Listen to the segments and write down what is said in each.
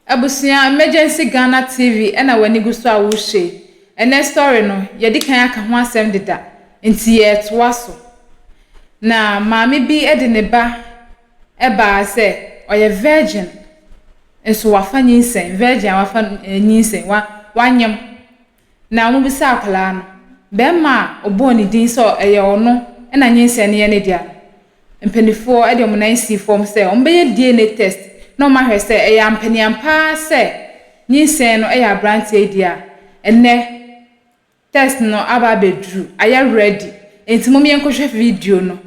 Abusia emergencyghanamovementtv ena wani gusto a wo hye. Ene story no ye di kan aka ho asem deda. Nti ye toa so. Na maami bi de ne ba eba se oye virgin. Enso wafa nyinsen, virgin wafa nyinsen wanyem. Na mo bi sa akala no. Be ma obo ni din so eye ono ena nyinsen ne ye ne dia. Mpenifo de mo nan si form se on be ye DNA test. No ma hwese eya mpaniampa se nyinsen no eya brantie dia enne test no aba bedru aya ready enti mom yenkohwe video no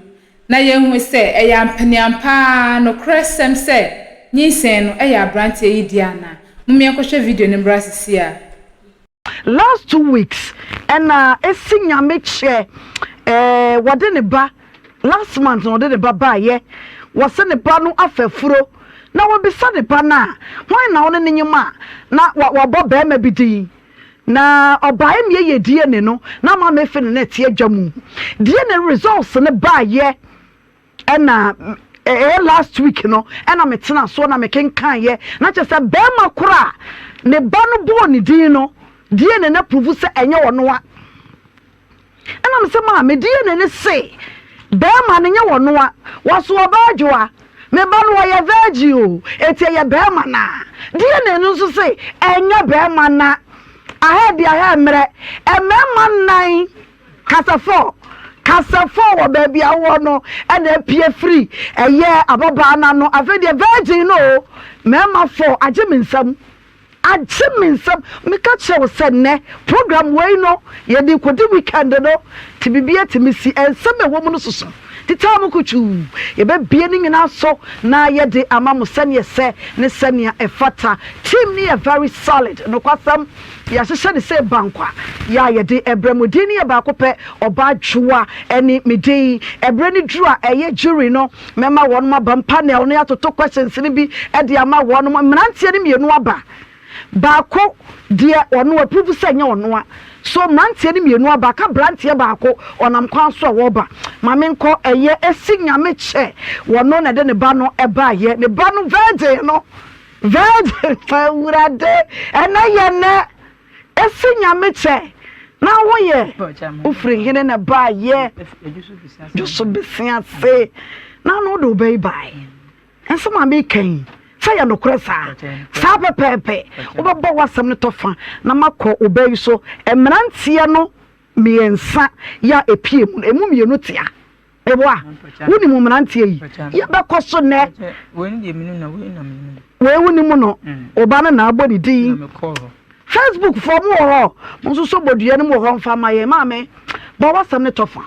na yenhu se eya mpaniampa no kresem se nyinsen no eya brantie dia na mom yenkohwe video no brasisia last 2 weeks and esinya meche wode ne ba last month wode ne ba ye wose ne ba no afafuro na wabisa ne pa na hwan na wone ne nyima na wabɔ bɛɛma bi din na ɔbae me die ne no na ma mefe ne tie adwamu die ne results ne ba ye na last week no na metena so na mekenkan ye na kyerɛ sɛ bɛɛma kora ne ba no bɔ ne din no die ne na prove sɛ ɛnyɛ wɔno a na me sɛ ma me die ne se bɛɛma ne nyɛ wɔno a waso ɔbaadwoa me ba no ye virgin o etie ye bema na die ne no so say enya bema na ahe dia mre emema nan kasafo wo baby awo no e na pie free eye ababa na no afi dia virgin no mema for ageminsam me ka che wo se ne program we no ye di kodi weekend no ti bibia ti misi ensem ewo mu no soso titamu kuchu yebe bie ni nyina so na yede amamu sene se ne sene efata team ni very solid no kwasam ya hye ne se bankwa ya yede ebremudini ya ba kopɛ oba dwoa eni medi ebre ni dru a eye jury no mema won ma bam panel no atoto questions ni bi e de ama won mrantie ni mienu aba baako de ono approve senya ono a so mrantie ni mienu aba ka brantie baako onam kwan so woba mame nko eye esinya meche wono na de ne ba no eba ye ne ba no virgin no virgin fawurade ena ye ne esinya meche na wo ye ufri hene na ba ye juso bisia se na no do bye bye enso mame kan saya no kresa sa pepepe obebo wasam ne tofa na makọ obayi so emrantie no miensa ya epie mu emu mienu tia eboa woni mu mrantie yi ya bekọ so ne woni de minu na woni na minu we woni mu no oba na abodi din Facebook for mu ho mo so bodua ne mu ho mfa maye maame bo wasam ne tofa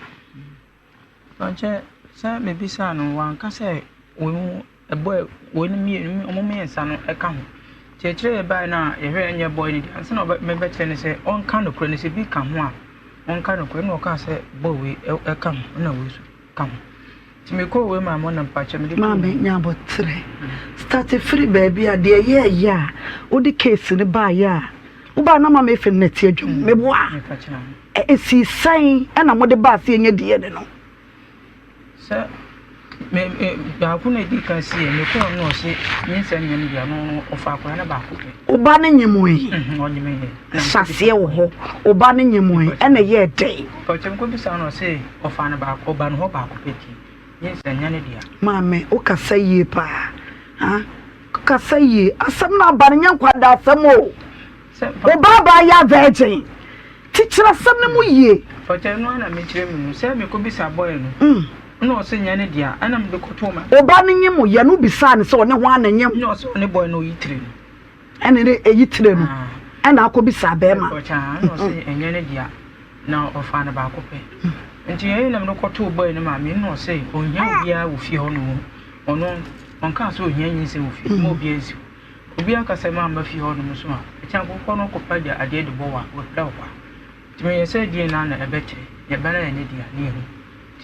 onche sa me bisa no wan ka se wonu boy woni mi omomo yensa no eka ho chechire bai na ehwe enye boy ni anse na me be che ne se on ka no kro ne se bi ka ho a on ka no kro no ka se boy we eka ho na we so ka ho ti me ko we ma mo na pa che me de ma me nya botre start free baby a de ye ya o de case ne ba ya u ba na ma me fe na ti adwum me boa si san na mo de ba se enye de ne no se me ba ku na di kan si me ko no se nyinsa nyam dia no ofa akora na ba ko pe oba ne nyemu yi onyeme ye sase wo ho oba ne nyemu yi na ye dey ko chem ko bisa no se ofa na ba ko ba no ho ba ko pe ti nyinsa nyane dia mame o kasa yi pa ha kasa yi asam na ba ne nkwada asam o oba ba ya virgin tichira sam ne mu yi ko chem no na me kire me se me ko bisa boy no no se nyane dia anam de kotoma oba ne nyemu ye no bisa ne se one ho ananyem no se one boy no yitire ene ne eyitire no ana akobisa be ma ko cha no se enyane dia na ofa na ba ko pe nti ye nam no koto boy no ma me no se onya obia wo fie ho no ono onka so onya nyin se wo fie mo obia nsi obi aka se ma ma fie ho no so a echa ko no ko pa dia ade de bo wa wo da kwa ti me ye se die na na ebete ye bana ye ne dia ne ho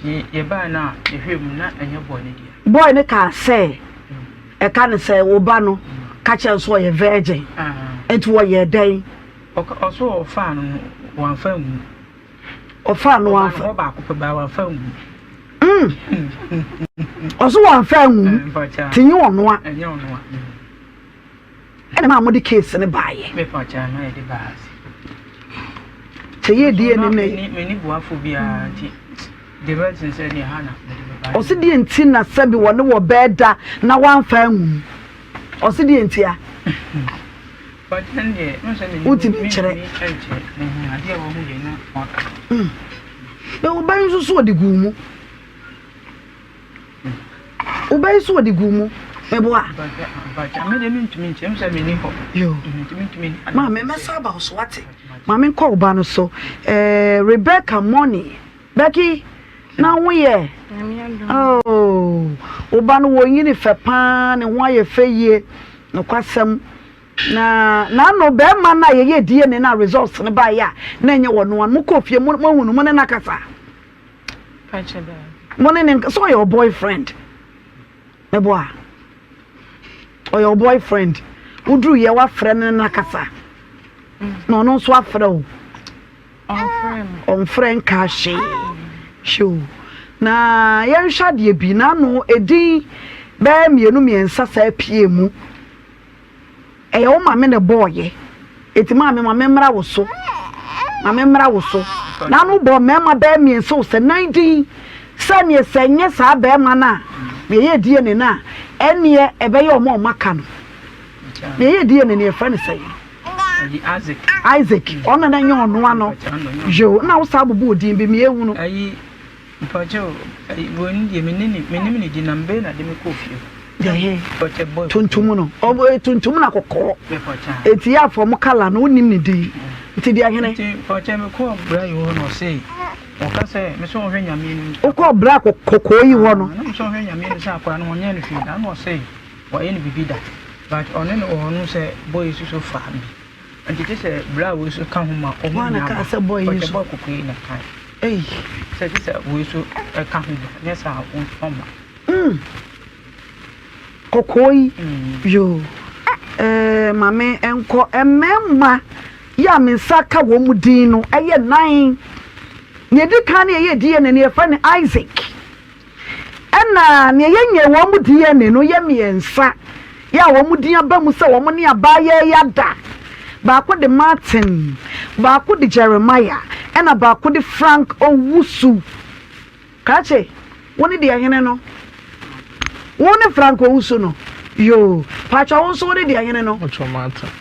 ye ba na ehwem na enye boy ne dia boy ne ka say e ka ne say wo ba no ka che so ye virgin etu wo ye den o so fa no wan fa ngu o fa no wan fa ba ko ba wan fa ngu o so wan fa ngu ti nyi ono a enye ono a ene ma mo di case ne baaye me pa cha na e di baas che ye die ne me ni buafo bia nti the person said ni hana o se die nti na sabi wo ne wo beda na wanfa anwu o se die nti a but then the no say me uti bi kire ade wo hu ye na waka be wo ban so so de gumu wo ban so de gumu me bo a but me de ntumi nchem say me ni ho yo ntumi ma me mesa ba so wate ma me ko ba no so Rebecca Money Becky na wo ye oh oba no wo yini fe pa ne ho aye fe ye no kwasem na no be ma na ye die ne na results ne ba ya na enye wo no an mo ko fie mo hunu mo ne nakasa pacha da mo ne so your boyfriend me boa or your boyfriend udru ye wa frɛ ne nakasa no so afrɛ o on friend ka she show na yen hwade bi na no edin ba mienu miensa sa pie mu e o ma me ne boye eti ma me mra wo so na no bo me ma ba miensa o se 19 sane senye sa ba ma na me ye die ne na ene e be ye o ma maka no me ye die ne ne fa ne sai Isaac ona na nyo no ano jo na wo sa bobo odin bi me ewu no ayi mpacho woni die menini di nambe na de me kofie de tuntum no obo tuntum na kokoro eti ya fo mo kala no nim ne di eti di ahene mpacho me ko bra yi ho no sei o ka se me so hwe nyame ni o ko bra kokoko yi ho no na me so hwe nyame ni sa akora no nya no fi da no sei wa ye ni bibida but onen o no se boy so fa mi anti se bra wo so ka ho ma o mo na ka se boy so kokoko na kai se wo so ka ho na sa o fama kokoi yo mame enko emema ya mensaka wo mudin no eye 9 ne di kan ye die ne ne fa ne Isaac ena ne ye nye wo mudin ne no ye miensa ya wo mudin aba mu se wo mo ne abaye ya da ba ko de Martin ba ko de Jeremiah ena ba ko de Frank Owusu kache woni de ahene no woni Frank Owusu no yo pacha won so de ahene no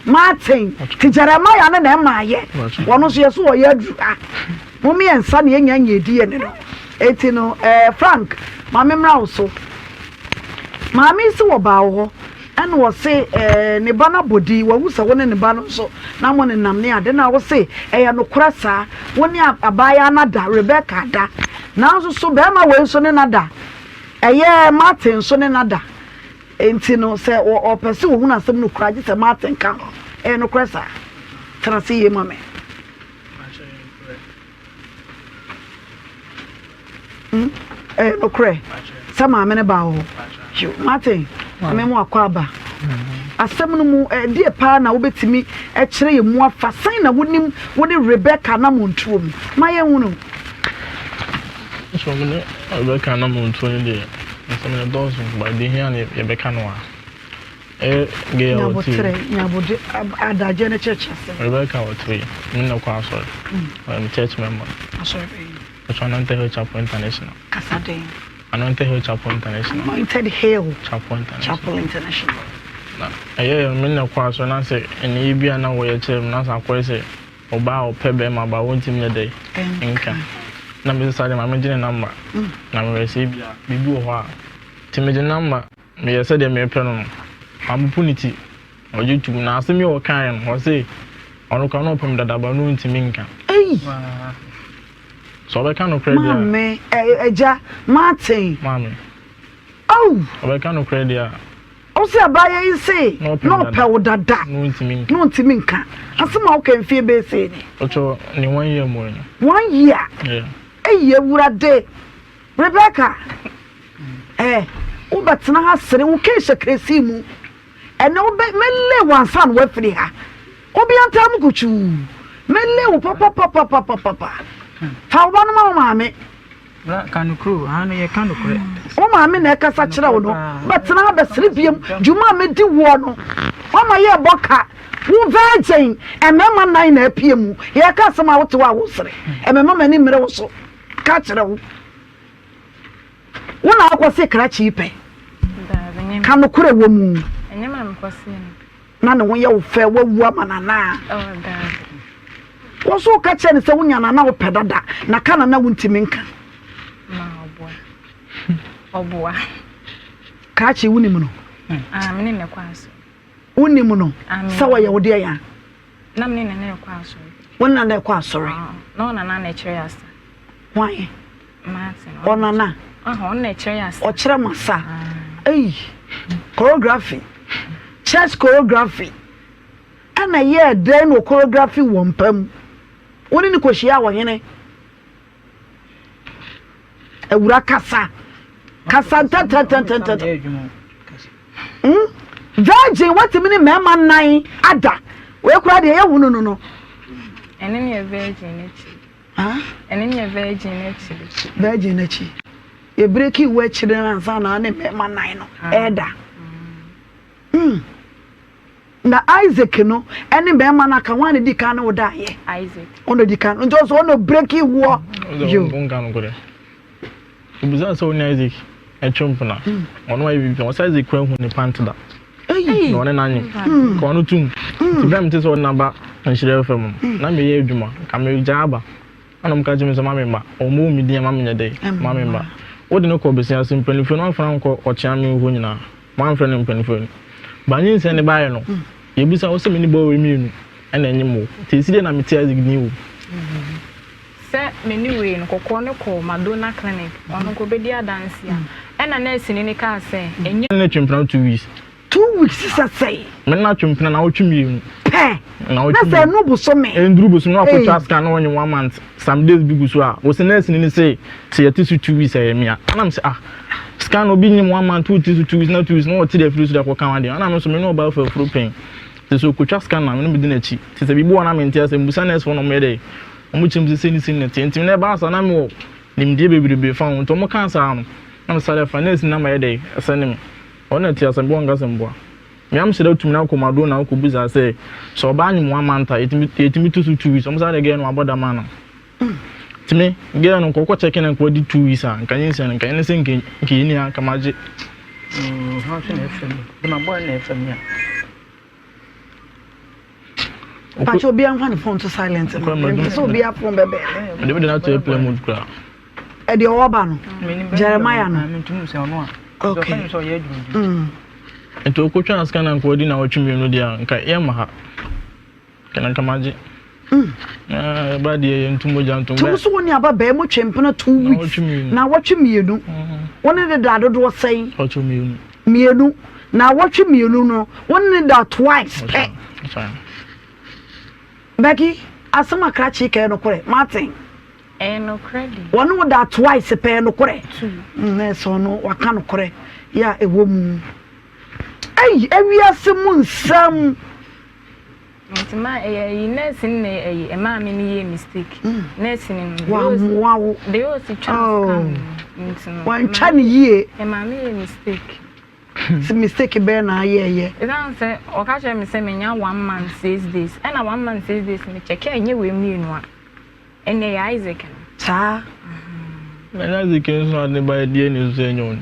Martin ti Jeremiah na ma ye wono so yeso wo ye adu mo mi ensa ne enya edi ne no eti no Frank ma memra wo so ma mi si wo ba wo and was say ne bana body wa wusa woni ne bana so na mo ne nam ne ade na wo say no krasa woni abaya na da Rebecca da na so be ma we so ne na da Martin so ne na da enti no say o pese wo huna asem no kraje say Martin ka no krasa tra see ye mame no kre sama me ne ba ho Martin amemo akwaba asem no mu die pa na wobetimi kire ye mu afa san na wonim woni Rebecca na montuom maye hunu so me Rebecca na montuom de so me dozo ba de hia na Rebecca no a ge o ti nyabode adaje na church Rebecca o ti me na kwa so I'm church member sorry so Anante Chapel International Kasade Anante Chapel International Mounted Hill Chapel International na me na kwa so na say eni bia na wo ye chem na sa kwa say oba o pebe ma ba wontim ne dey nka na me say ma me gine number na me say bia bibi wo ho a ti me gine number me ye say de me pe no ampunity o YouTube na asemi wo kan ho say onu ka no pem dada ba no ntimi nka so we can no credit mame eja Martin mame oh we can no credit o se abaye say no pe wo dada no ntimi nka asema o kan fie be say ni ocho ni 1 year mo ni 1 year ewurade Rebecca o betena ha sere wo ke sekresi mu ene o be mele wansan wa firi ha obi antam kuchu mele wo papa fa wo no ma maame kanukru anu ye kanukre o maame na kasa kire wo no betena ha be sere biem juma me di wo no Oma ye boka. Wo virgin e mema nan na apie mu. Ye ka sama wo te wa wo sere. E mema mani mre wo so. Ka kire wo. Wo na akwose krachi ipe. Ka no kure wo mu. Enyema mkwose. Na ne wo ye wo fe wo wu amanana. Oh dad. Wo so ka kire ne se wo nyana na wo pedada. Na kana na wo ntimi nka. Ma obua. Obua. Krachi wuni mu no. Mene ne kwaso. Wuni mu no. Sawa ye wo de ya. Na mene ne kwaso. Wonna na kwa sorry. No na na kire asa. Why? Martin. Onana. On na kire asa. O kire masa. Hey. Choreography. Church choreography. Ana ye den no choreography wompam. Woni ni kohia wo hene. Ewura kasa. Kasa tata. Virgin what mini mema nine ada. We kura de ye hunu no. Ene ne virgin echi. Ene ne virgin echi. Virgin echi. Ye breaki we chire na nsa na ne mema nine no. Eda. Na Isaac no ene mema na ka wan di kan no da ye. Isaac. Ono di kan. Njo so ono breaki wo. Yo. Ngan ko de. Ubuza so ni Isaac. Echompna. Ono wa bibi. O Isaac kwa hu ni pantda. Hey. No ne nanyi. Ko no tum. Tibram te so na ba Nhyirafm. Na me ye adwuma. Ka me jaba. Anom ka jimi so ma memba. O mo mi dia ma me nyede. Ma memba. Wo de no ko besia simpanifo no afran ko ochia me ho nyina. Ma amfra ne mpanifo ni. Ba nyi nse ne ba ye no. Ye bisa wo se me ni bo we mi nu. Ena nyimo. Te side na me tia zigni wo. Se me ni we no kokko ne ko Madonna clinic. Ono ko be dia dance ya. Ena na esini ni ka se enye Ne twempna 2 weeks. 2 weeks is say. Me na twempna na wo twemi. Pe. Na wo Na say no bu so me. Enduru bu so no akotwa scan no onye 1 month. Some days bi gu so a wo se nurse ni say se yete so 2 weeks ayemia. Anam say scan obi nyim 1 month 2 weeks na 2 weeks no what dey free so dey kwa wan dey. Anam so me no ba for pain. So kotwa scan na me no bi di na chi. Se bi bo na me ntia se mbusa nurse for no me dey. Omu chim se ni sin na tentim na ba sa na me wo nimdie bebrebe fa won to mo kan sa no. Na sale finance na ma dey asanim. Ona tia se bo ngasa mboa. Me am sele tum na komado na ko buza se so ba anyim 1 month etimi to 2 weeks. Omo sa dey get no aboda man no. Timi get no ko check na ko di 2 weeks an kan yin se kan yin se nke ni an kamaje. Ha se na FM. De ma boy na FM ya. Pacho bi an fan phone to silent. So bi a phone bebe. De be na to airplane mode kra. E de oba no. Jeremiah no. Me tum se ono a. Okay. So ye Ento ko twa scan na ko di na watwumi no dia nka ye ma ha. Kana kamaje. Ba de ntumo jantum. Tum so woni aba ba mo twempena 2 weeks. Na watwemienu. Woni de dado do sei. Watwemienu. Mienu. Na watwemienu no. Woni da twice. Becky, asama krachi ke no kore. Martin. no credit. Wonu da twice pe no kore. Na so no waka no kore. Ya ewo mu. Ai, ewiase mu nsam. Ntima nursing na ma me ni mistake. Nursing Wow. They also try Wan chani ye. Ma me mistake. Si mistake be na ye. Idan say o ka che me say me nya 1 month 6 days. And 1 month 6 days me check enye we mienu a. Ene ya Isaac. Ta. Na Isaac so ade ba die ni so enyo.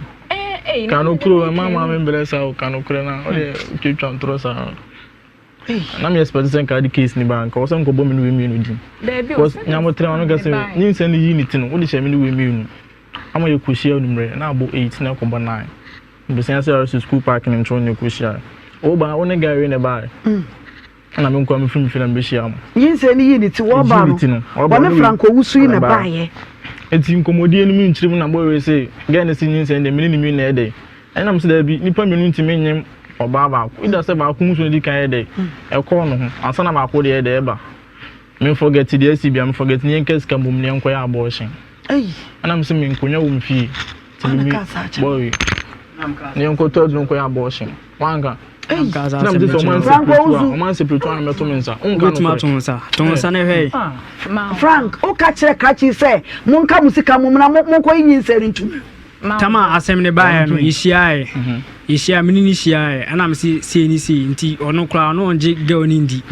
Kanu kuro mama me blessa o kanu kuro na o de twetwa ntro sa. Na me expect say ka di case ni bank o say nko bo me no we mienu din. Because nyamo tre no ga say ni nse ni unity no o de she me no we mienu. Ama ye koshia numre na abo 8 na ko 9. The sense school parking in Tony Kushia. Oba, only Gary in a bar. And I'm coming from Filambisham. Yes, any unity, what about Franco Usu in a buy? It's incommodian mean children and boy say, Gannis and the minimum day. And I'm said, be Nippon to me or Baba. It does about Kungs when you can day. A corner, and son of our body at the Eba. Me forget the SCB, I'm forgetting Yankers come from the Unquire abortion. And I'm saying, Kunya fee to me, boy. Ni onko third no ko abortion wanga gaza se Frank o ka kire krachi say monka musika mum na monko yin seri ntum tama asem ne bae no yisiae yeshia menini shia ana me se ni se nti ono kra no onje girl ni ndi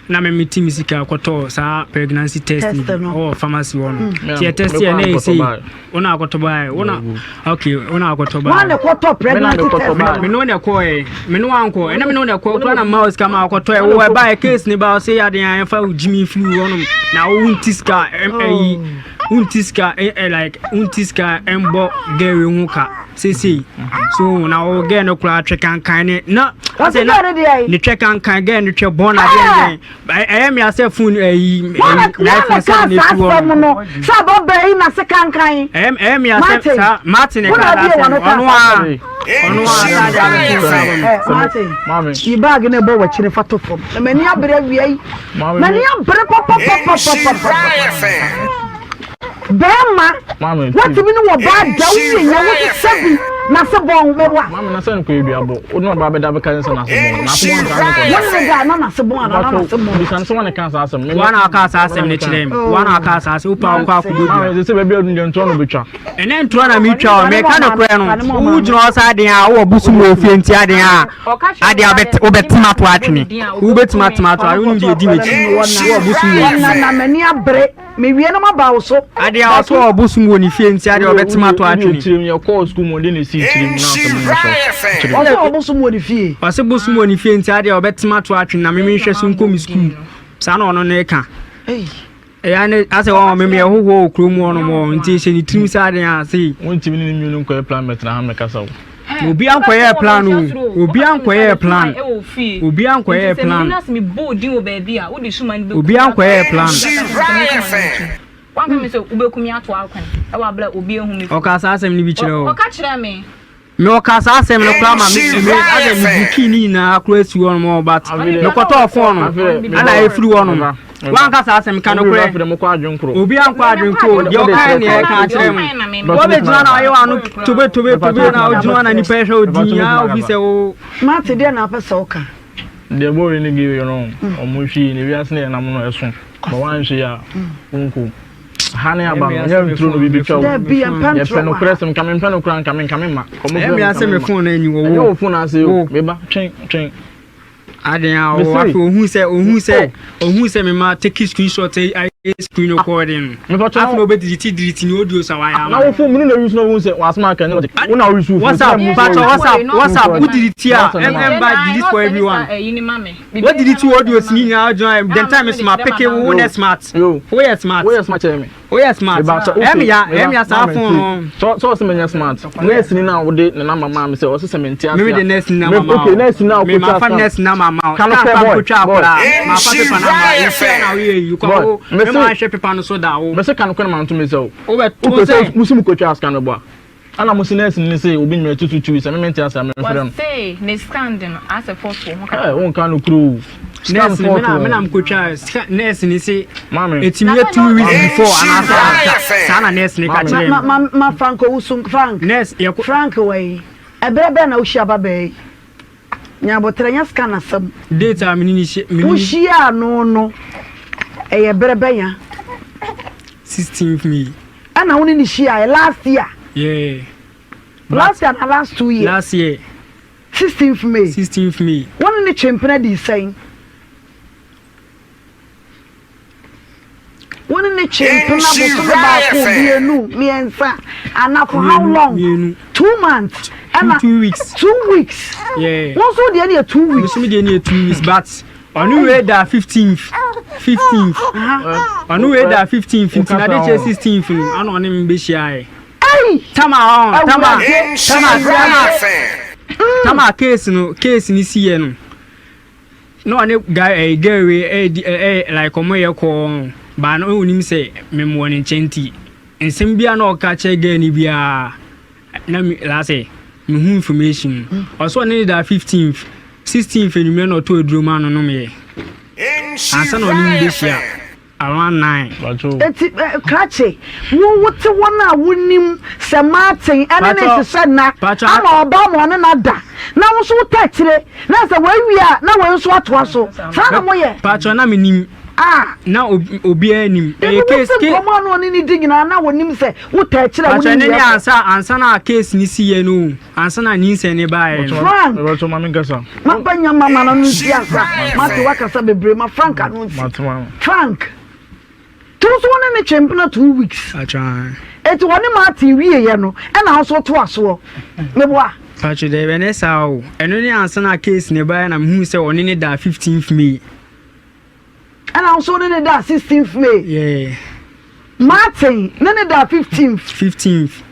na me meeting sika akoto sa pregnancy test oh pharmacy one tie test ya na say ona akoto bai ona okay ona akoto bai one akoto pregnancy test me no na ko me no anko na me no na ko na mouse kama akoto e wo bai case ni ba say ya den fa Jimmy flu ono na untiska untiska like untiska embo gere huka sisi so na o ge no kura trekan kan na say na ni trekan kan ge ni tre born again I am yourself phone life for 7 no sa bo be na se kan kan I am yourself Martin e ka Martin mami you bag na bo wa chire fato fom na mani abere wiai mani abere pop Bema, what do you know about Dawsi? You want to say, Nasabon, Mamma, na sen ko ibiabo. O no ba be da be kan se Nasabon. Nasabon. Bisan so one kan sa asem. One aka sa asem ne chirem. One aka sa asem upa kwa kudo. Mamma, se be bi odun de ntro no betwa. Ene ntro na mitwa, me ka no kra no. Wo jino sa den a wo busu mo fie nti aden a. Ade a obetima to atwene. Wo betima tomato, a wo ndi edi mechi. Wo busu mo. Na mani abre. Me wie no mabawo so. Ade a so obusu mo ni fie nti ade obetima to atwene. Chirim ye call school mo de ne si chirim na so. Ole obusu mo ni fie. Ose busu mo ni fie nti ade obetima to atwene na me hwe so nkomi school. Sa na ono na eka. Ya ne ase wo me hoho okromu ono mo nti se ni trim sa ade a se. Won timi ni nyu nko plan met na ha me kasa wo. Obi ankoye plan o. Obi ankoye plan. Obi ankoye plan. Obi ankoye plan. Wan kan me so ubekumi ato akwan. E wa bla obi ehun mi. O ka sa asem ni bi kire o. O ka kire me. Me o ka sa asem no kra ma me ade mi bikini na akra si won mo but me koto phone ana e free won no. Wan ka sa asem ka no kre. Obi anko adwenko yo kan ne e ka kire mu. Wo be jina na yo anu tobe na o jina na ni pe hwe odi ya obi se o. Ma te de na pesa o ka. De bo ni give you no. O mo hwi ni wiase na na mo no eso. Ba wan hwe ya unko. Hane aba nya ntro no bibi twa. Ye pe no kresem kamen pe no kran kamen ma. Komo bi ase me phone na anyi wo. Yo phone ase yo. Me ba twen. Aden a wo afi ohun se me ma take screenshot I screen recording. Me fa afi no be delete ni audio sa wa ya. Na wo phone mu no use no wo se wasma kan no. Wo na use phone. WhatsApp who delete ya ba delete for everyone. What delete audio ni na join then time is my pick wo na smart. Yo. Wo ya smart. me. Oh yes smart. Em ya sa phone. So se me smart. Next ni na wo de na mama me se o se me ntia. Me the next na mama. Okay, next na me ma fa next na mama. Can I put ma fa paper na ma. You say na we you go. Me ma share paper no so da wo. Me se kan ko na man to me se o. O be to say musum ko twa scan no bo. Ana musiness ni say obi nwe tutu se me mentia se me frɛ no. Say ne standing as a photo. Eh, won kan no kru. Nurse me na mkocha nurse ni say mama etimi 2 weeks before and after sana nurse ni ka kire ma Franco usum Frank nurse Frank way ebrebe na ushia babe nya botranya scan asam data mini ushia no e ebrebe ya 16th me ana woni ni shia last year yeah last year and last 2 years last year 16th May woni ni chempena di saying one in the champion and for how long? 2 months and 2 weeks. 2 weeks. Yeah. What's all the any 2 weeks? We need 2 weeks, but on the way that 15th. On the way that 15th. Na dey 16th. Ano on him be shy. Hey, Tama case ni see no. No ane guy girl like omoye ko ba no unim say memo ne chenti ensem bia na o ka che girl ni bia na mi la say me hu information also ne da 15th 16th enum na to edroma no me ansa no nim be shia around 9 eti krache wo wote wona wonim se Martin ene ne se na ama Obama ne na da na wo so takire na se wa wi a na wo so atoa so sa na moye patro na menim na obi anim case come on ni dig na wonim say wo ta kire wo ni ansa na case ni siye no ansa na ni nse ne bae Frank to mama ngasa ma banya mama na no si asa ma te wakasa bebre ma Frank anu Frank to so ne champion 2 weeks acha etu woni ma ati wie ye no e na so to aso meboa acha de benesa o eno ni ansa na case ne bae na mhu say oni ne da 15th May and also then that 16th May. Yeah. Martin, then that 15th.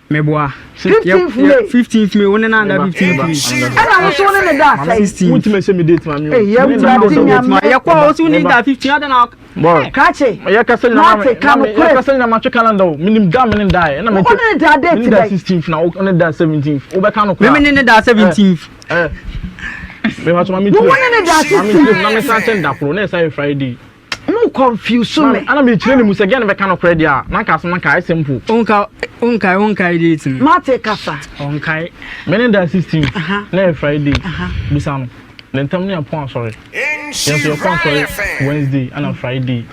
Meboa. 15th May. 15th May. One and 15th May. And also then that 16th. What me say me date mami. Hey, yeah, we ma ya kwa also need that 15. I don't know. Boy. Kache. Ya kasa na mama. Ya kasa na match calendar. Minim da minim die. Na me. One and that date today. 16th na on that 17th. Obeka no kwa. Me need that 17th. Me watch mami. One and that 16th. Na me send that pro. Na say Friday. No confuse me. Ana me chire ni musa gya na beka no credit a. Na ka so na ka simple. Onkai date. Mate kasa. Onkai. Me need that 16th. Na Friday. Bisa no. Then tell me upon sorry. Yes, your sorry Wednesday and on Friday.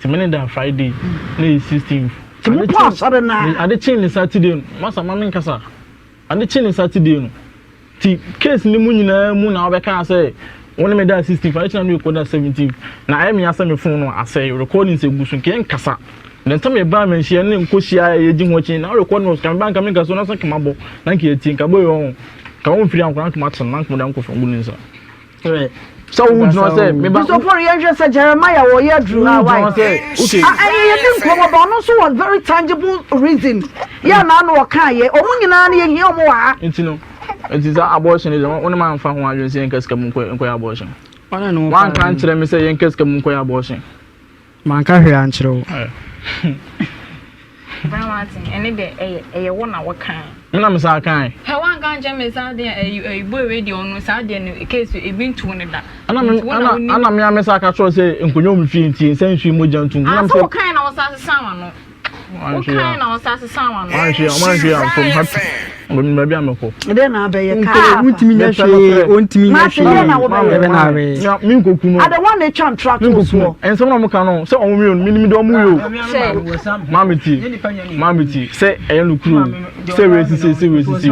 To me that Friday. Na 16th. To me pass other na. I dey change Saturday. Masa mama nkasa. I dey change Saturday no. Ti case ni mu nyina mu na obeka say won me da 16th I change me record 17th na I me asa me phone no asay recording say gusu ke nkasa then tell me ba me hia ne nkohia ye gi ho chi na record no kan banka me nkaso na so kemabo na nke eti nka boy won ka won firi ankwa na matter na nko da nko from gunin sa so we do say me ba so for you say Jeremiah wo ye dru na why okay I didn't come about no so was very tangible reason ya na no ka ye omu nyina na ye hia omu wa intino it is abortion is one man fa ho adwen say nkaska mu nko abortion one can kire me say nkaska mu nko abortion man ka hwe an kire wo Brown Martin ene de eye wo na wo kan na me sa kan he wan kan je me sa de boy radio no sa de no case e bin tu ne da ana me sa ka tro say nkonyo mu fi nti sen hwi mo jantu na so kan na wo sa sa wa no wo kan na wo sa sa wa no man hwi am from happy Mbona mbia meko. Ede na abe ye ka. Untimi nya hwe, ontimi nya hwe. Ebe na abe. Ya mi nkoku no. Ada one tram track so. Ensem na mo ka no, se omo mi on minimi do omo yo. Mamiti, se eyenukuru. Se we sisi.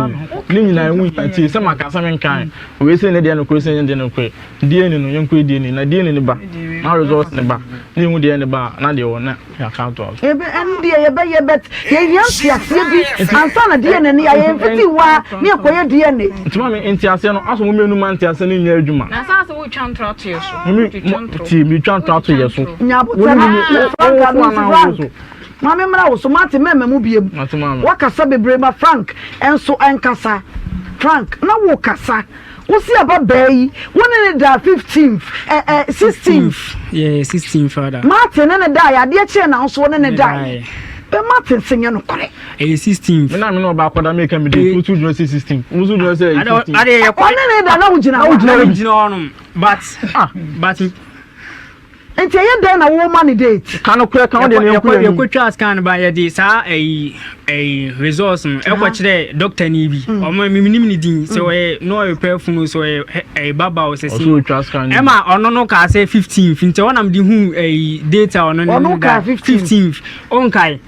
Ni nyina enwu ati se makasa men kan. We se ne de no kro se ne de no kro. Die ni no yenko die ni na die ni ba. Na result ne ba. Ni hu die ni ba na de wona ya count out. Ebe en die ye be ye bet. Ye yanti ase bi. Ansa na die ne ya fiti wa ni akoye die ne. Ntuma me enti ase no aso mo menu man enti ase ni nya adwuma. Na sa se wo twantra to yeso. Ti mi twantra to yeso. Nya botana Frank anu Mama mra wo so mate mema mu biem. Wakasa bebre ma Frank enso enkasa. Frank na wo kasa. Wo si aba bayi woni ne da 15th 16th. Yeah, 16th father. Mate ne da ya de che na so ne da. Be Martin senya no kore. 16th. Me na me no ba akoda make me dey 16th. Muzu do say 16th. Ade ye kwa ne da na ugina on but enti ye den na wo man date. Kan kure kan de ne ye kwatwa scan ba ye dey sa resource e kwa kire doctor ni bi o ma minim ni din so we no e perfume so e baba o se si e ma ono no ka say 15th nti wonam di hu data ono no 15th onkai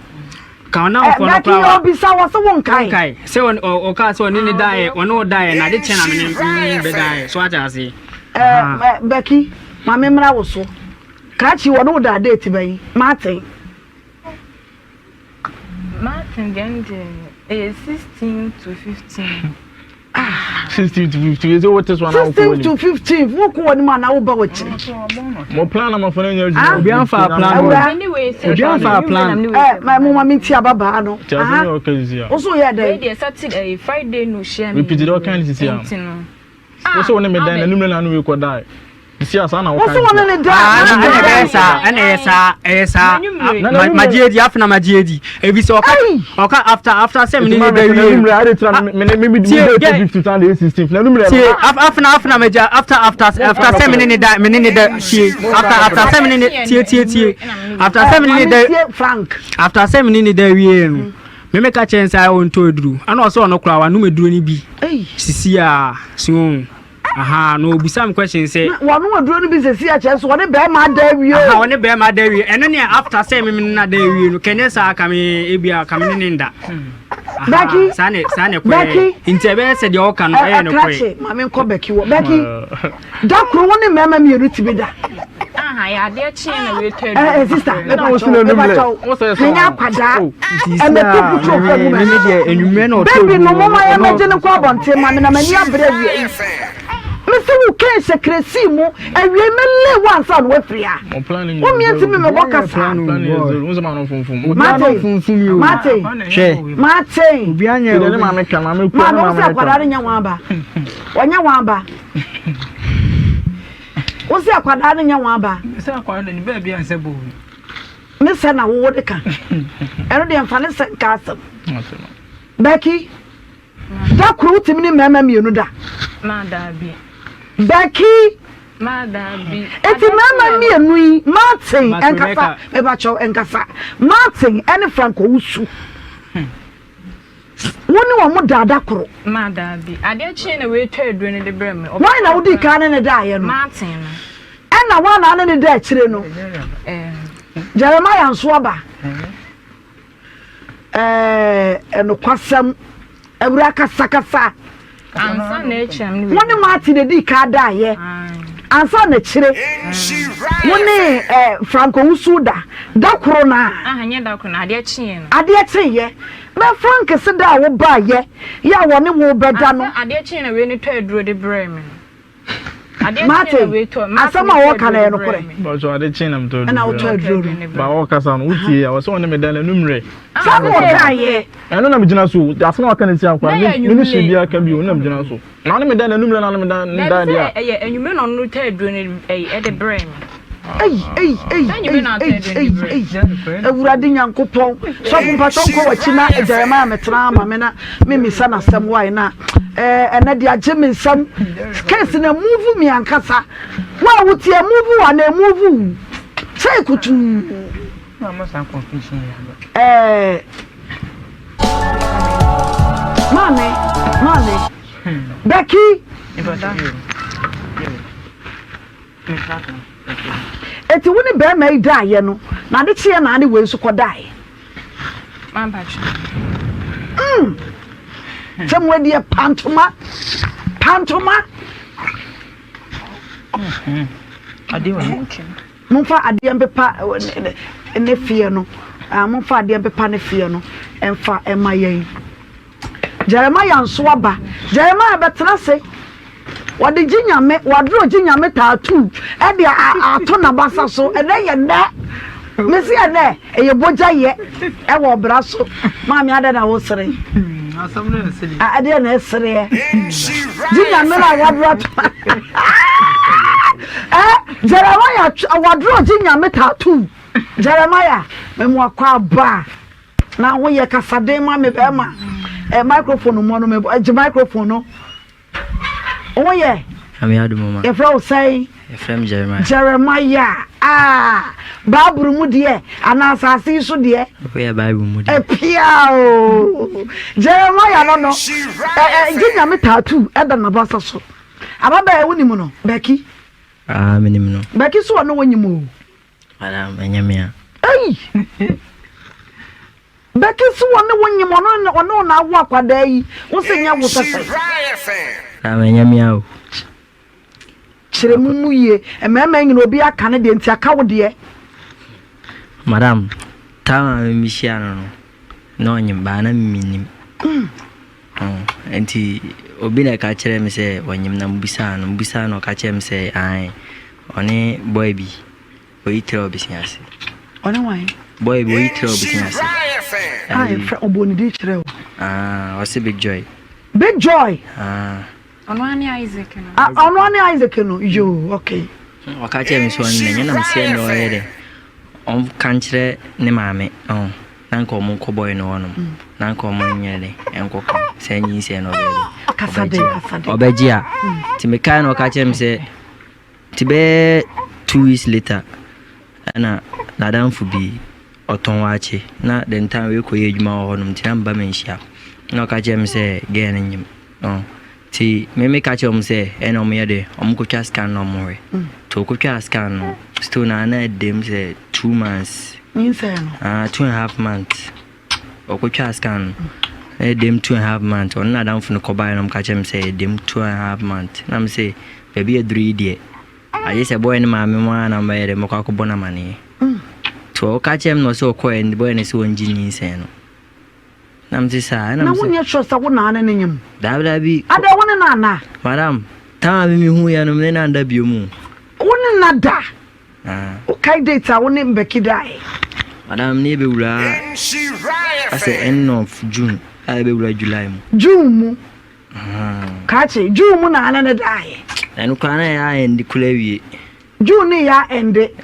ka na ko no ka o bisa wo so wonkai se o ka so ni dai ono dai na de chena me be dai so aja se Becky ma memra wo so Kachi wono da date bai Martin Gende 16 to 15 16 to 15 is what is one 16 to 15 wo ko woni ma na wo ba wo chi mo plan na mo fa na nya obi an fa plan anyway obi an fa plan my mama mi ti ababa no o so ya dai dey Saturday Friday no share me repeat it kind of am o so woni me dan na numre na no we ko dai si asa na wo kan so woni ne da esa majiedi afna majiedi e bi so oka after 7 minutes dey numre I dey try me 50 to 16 na numre afna maja after 7 minutes da minute da she after 7 minutes tie after 7 minutes da Frank after 7 minutes da wie no me make chance I want to duru ana so no kura wa no meduru ni bi sisi a so aha no obisa me question say wonu aduro no bi se si a che so woni be ma da wie aha woni be ma da wie eno ne after say me na da wie no kenye sa aka me ebia aka me ne nda Becky sane kwe intebe se de oka no e no kwe ma me nko Becky wo Becky da kro woni mema me ru tibi da aha ya de chi na we tell sister me ba wo nya kwada e me to kuto ko mu me de enwume na o baby no mo ma ya meje ne ko abonte ma me na mani abra wie Mr. Ken secrecy mo awie me le one sound we free ah o mi enti me boka sa Mate obi anya o ma me twa ma me ku ma no se kwadare nya wan ba onya wan ba o se kwadare nya wan ba se akwadare ni ba bia se bo me se na wo de kan eno de mfa ne se ka asem Becky da kru timi ni mema mienu da ma da bi Becky Madabi. Eti mama mienu yi Martin enkasa me ba cho enkasa Martin ene Franco usu woni wo mo dada koro Madabi ade chi na we twa aduro ne de brem why na wodi ka ne da ye no Martin ena wa na ne da chire no Jeremiah nso aba eno kwasam ewura kasa ansa na echem ni woni Martin de di ka da ye ansa na chire woni Franco usuda da koro na ahanye da koro na ade chi no ade chi ye me Frank se da wo ba ye ya woni wo beda no ade chi na we ni twa aduro de brem Mate asama wo kana no kore ba so ade chi na mto na wo twa aduro ba wo kasa no utie ya wo so ne me da na numre sabu da ye eno na me gina so asama wa kana si akwa me shi bia ka bi o na me gina so na me da na numre na me da dia enyume no no twa aduro ne e de brem Ewurade nyankopon so mpaton ko wachi na Jeremiah metra ma me na me misa na sem wai na ene de age me nsam case na move me ankasa wa wutie move wa na move sai kutu na masa confusion ya mame Becky eti woni be mai da ye no na de chie na ade we su kodai mampachu semwe die pantoma ade wa mumfa ade mpepa ne fie no mumfa ade mpepa ne fie no emfa emayen Jeremiah nso aba Jeremiah betena se wade ginyame wadro ginyame tattoo e de ato na basa so e dey ye na mesi ene e ye boja ye e wo bra so maami ada na wo sere asam na sere ade na sere ginyame na wadro Jeremiah wadro ginyame tattoo Jeremiah memo akwa ba na wo ye kasade ma me be ma microphone mo no me microphone no oh yeah ami adu mama e fra say e from Jeremiah baburu mu de ana asase so de ko ya bible mu de piao Jeremiah no ginya me tattoo e da na basa so ababa e woni mu no Becky meni no Becky so no wonyi mu madam enyamia Becky so no wonyi mu no na awu akwada yi wo se nya wo tase enyamia o chire mumu ye emema nyina obi aka ne de nti aka wo de madam ta mi shia no nyim ba na minim enti obi na ka kire me se wanyim na mbisa no ka kire me se ai oni boy bi oyitre obisiase oni why boy bi oyitre obisiase ai fra oboni di kire o what's big joy Onwani Isaac no. Onwani Isaac no. Yo, okay. Wakache mi so ni na mse no yede. On kanchire ne maame. Nanko mo ko boy no wono. Nanko mo nyele enko kan. Se nyi se no be. Kasade. Obeji a. Ti me kan wakache mi se ti be 2 weeks later. Na dan fu bi oton wache. Na den time we ko ye adwuma ho no mti na mba menhia. Na wakache mi se ge na nyim. ti me catch say and me de go twa scan no more to go twa scan no still na dem say 2 months 2.5 months o go twa scan dem 2.5 months on na dan fu no ko buy no catch say dem 2.5 months na me say baby 3 dey I say boy ni ma me mo na me de mo ko bona mani to catch no so ko and boy ni so njini say no nam say sa na wonya sure sa wo na ne nyim da bi ada wona na na madam ta mi hu ya no me na nda bi mu wona na da o kai data wona mbeki dai madam ni be wura ase end of June I be wura July mu June mu kache June mu na ne dai enu kana ya end kula wie June ni ya ende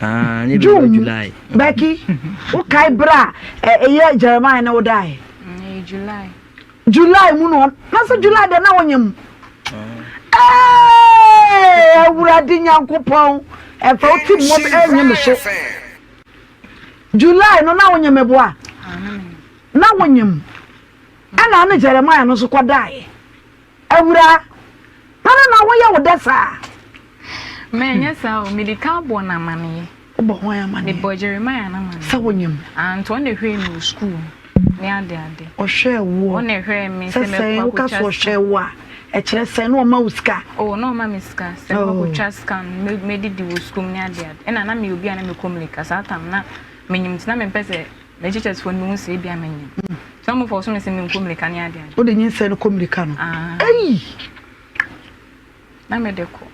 ni be wura July beki o kai bra ye Jeremiah na wo dai July mu no na so July de na wonyam wura di nyankopon e fa oti mo enyem so July no na wonyam eboa na wonyam ana na Jeremiah no so kwadai awura na wo ye wo desa me nya sa o medical bo na mane obo ho ya mane me bo Jeremiah na mane sa wonyam anto na hwe no school me ade o hwe wo o na hwe me se me kwa ko so hwe wo e kire se no ma uska oh no ma miska se ko chaskan me didi wo school me ade ena na me obi ana me communicate sa tam na menyim tina me pese me teachers for no se bia menyim some for so me se me communicate ni ade o de nyin se no communicate no ai na me de ko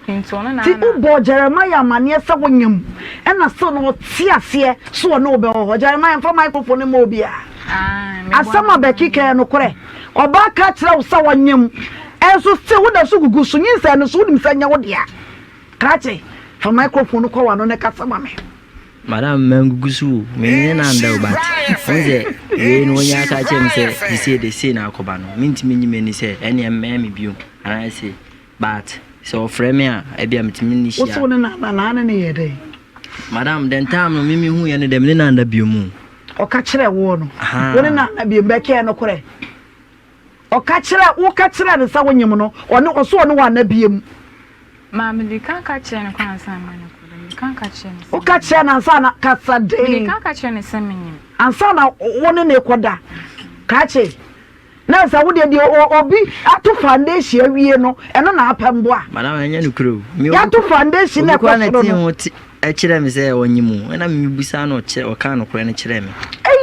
Ti ubo Jeremiah mane se wonyam ena so no tiase so no be ho Jeremiah fa microphone mo bia asama be kike no kore oba ka kire wo sa wonyam enso se wo da so gugu so nyin se no so nim sanya wo dia kache fa microphone ko wa no ne kasama me madam mangugusu me ne na nda obat onze we no nya ka chem se di se na akoba no mintimi nyime ni se ene emme biu ana se but so frame ya ebia mitimi ni hia wo so na ne yede madam den time no mimi hu ye ne dem ne na nda biu mu o ka kire wo no wo ne na biu mbeke no kore o ka kire ne sa wonyim no one o so no wa na biu ma me di kan ka kire ne kwan san ma ne kan ka kire ne o ka kire na sa na kasa de me kan ka kire ne se menyim ansa na wo ne koda ka kire na sa wo de obi ato foundation awie no eno na apemboa madam anya no kuro ya to foundation na kwa na ti ho ti e kire me se onyimu na me busa na o ka no kure ne kire me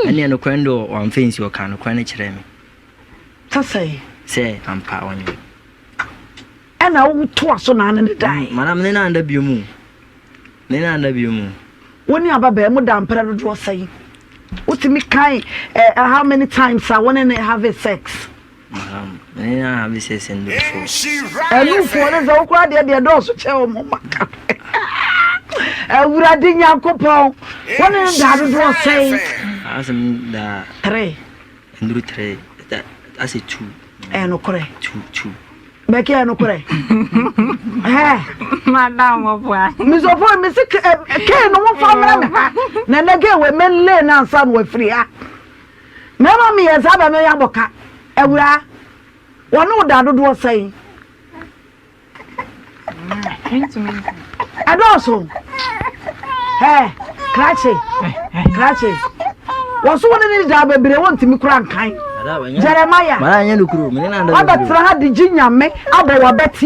ene no kure ndo o amfensi o ka no kure ne kire me tasai se ampa onyimu ena wo to aso na ne dai madam ne na nda biomu woni ababa mu da mpere do sai utimi kai how many times I want to have sex me na have sex and before enu fo ne zo kwa de do so che o mo maka awura de nyankopon woni da do sai asem da 3 nduru 3 as a 2 eno kore 2 beke eno kore madam obwa mi so fo mi se ke no mo fa mra me na nege we men le na ansa no afiri ha mama mi ye za ba me ya boka awura wono da dodo sai adoso krache waso wona ni da bebere wonti mi kura nkan Jeremiah mara anya no kuro me na nda abatra ha di jinyame abo wa beti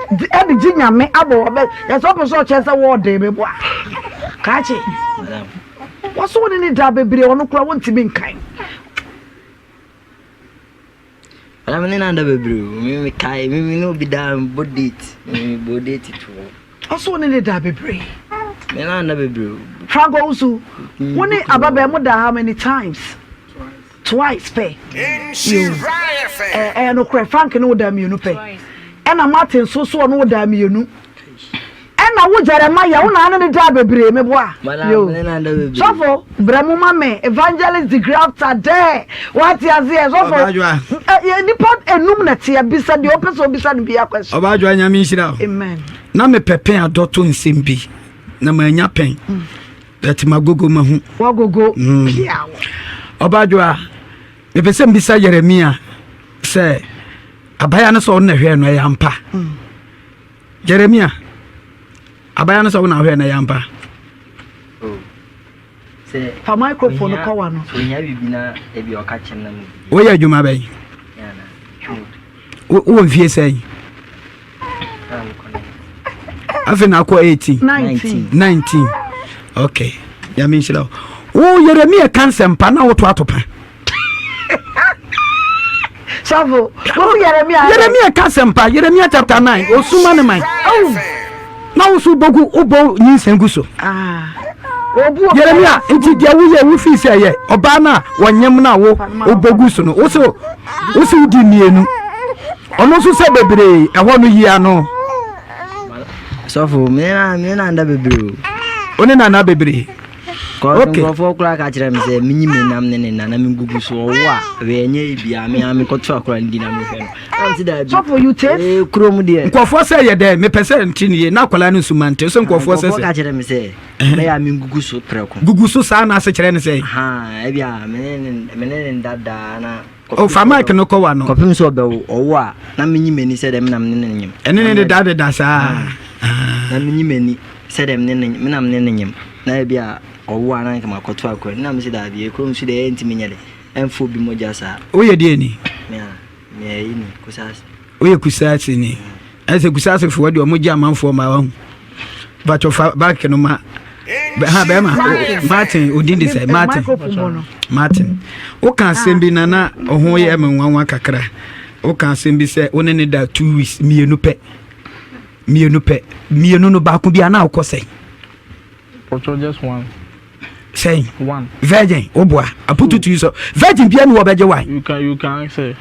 e di jinyame abo wa beti ya so so chese wo de be boa kache madam waso wona ni da bebere wono kura wonti mi nkan mara me na nda bebere me kai me no bi da bodate to waso wona ni da bebere me na nda bebere Franco usu woni ababa mu da how many times twice pay no kure Frank no da mienu pay ena Martin so no da mienu ena wo Jeremiah wo na ne da bebre me boa yo so for bremu mame evangelist degree after there what you say so for ni pot enum na tia bisa de opeso bisa ne bia question obajo anya mi hira amen na me pepen adoto nsembi na manya pen that magogo mahu wagogo obajo a me pese mbisa Yeremia say abaya no so na hwe no yampa Jeremia abaya no so na hwe na yampa say pa microphone ko wa no so nya bibi na e bi o ka chem na mu wo ya adwuma bɛn wo mfie sɛn afi na akɔ 19 okay ya mi nhyira wo Yeremia kansempa na wo to atopa Savo, wo Yeremia kansempa Yeremia chapter 9 osuma ne man na wo so bogu obo nyinsengu so Yeremia nti dia wo ye wo fi sɛ ye oba na wonyem na wo obogu so no wo so di mienu ono so sɛ bebre ɛhɔ no yi ano Sofo me na nda bebre oni na bebre okay for kura ka kire me say minyi me nam ne na mingugu so wo a we nya bia me am ko to akura ndi na me fe no am ti da bi Sofo you take kuro mu de nkofo say ye de me pese ntini na akwala no sumante so nkofo say ka kire me say me ya mingugu so preko gugu so sa na se kire ne say e bia me ne ndada na o fa mic no ko wa no kopim so be wo a na minyi meni say dem nam ne nyem ene ne da sa na minyi meni say dem ne nam ne nyem na bia owo anan kama koto akwa na me se da bi ekrom su de enti menyele enfo bi moja sa o ye de ni me ini kusasi o ye kusasi ni ase kusasi fo de o moja amanfo ma wa ba cho fa back no ma ha be ma Martin odindi say Martin o kan sembi na oho ye menwanwa kakra o kan sembi say one ne da 2 weeks mienu no ba ko bia na akọ say just one say one virgin oboa aputu to you so virgin bia no obeje why you can say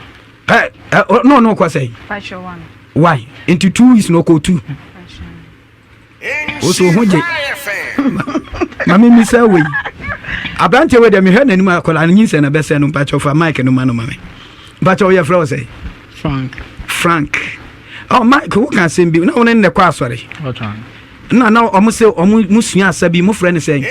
no ko say Passion one why into 2 weeks no ko 2 also hoje mami mi say we abrante we dem he nanim akola nyinse na bese no pacho fa mic no ma no mami pacho we fro say Frank oh mic who can say bi na won ne kwa asore what one na omo say omo musua asabi mo friend say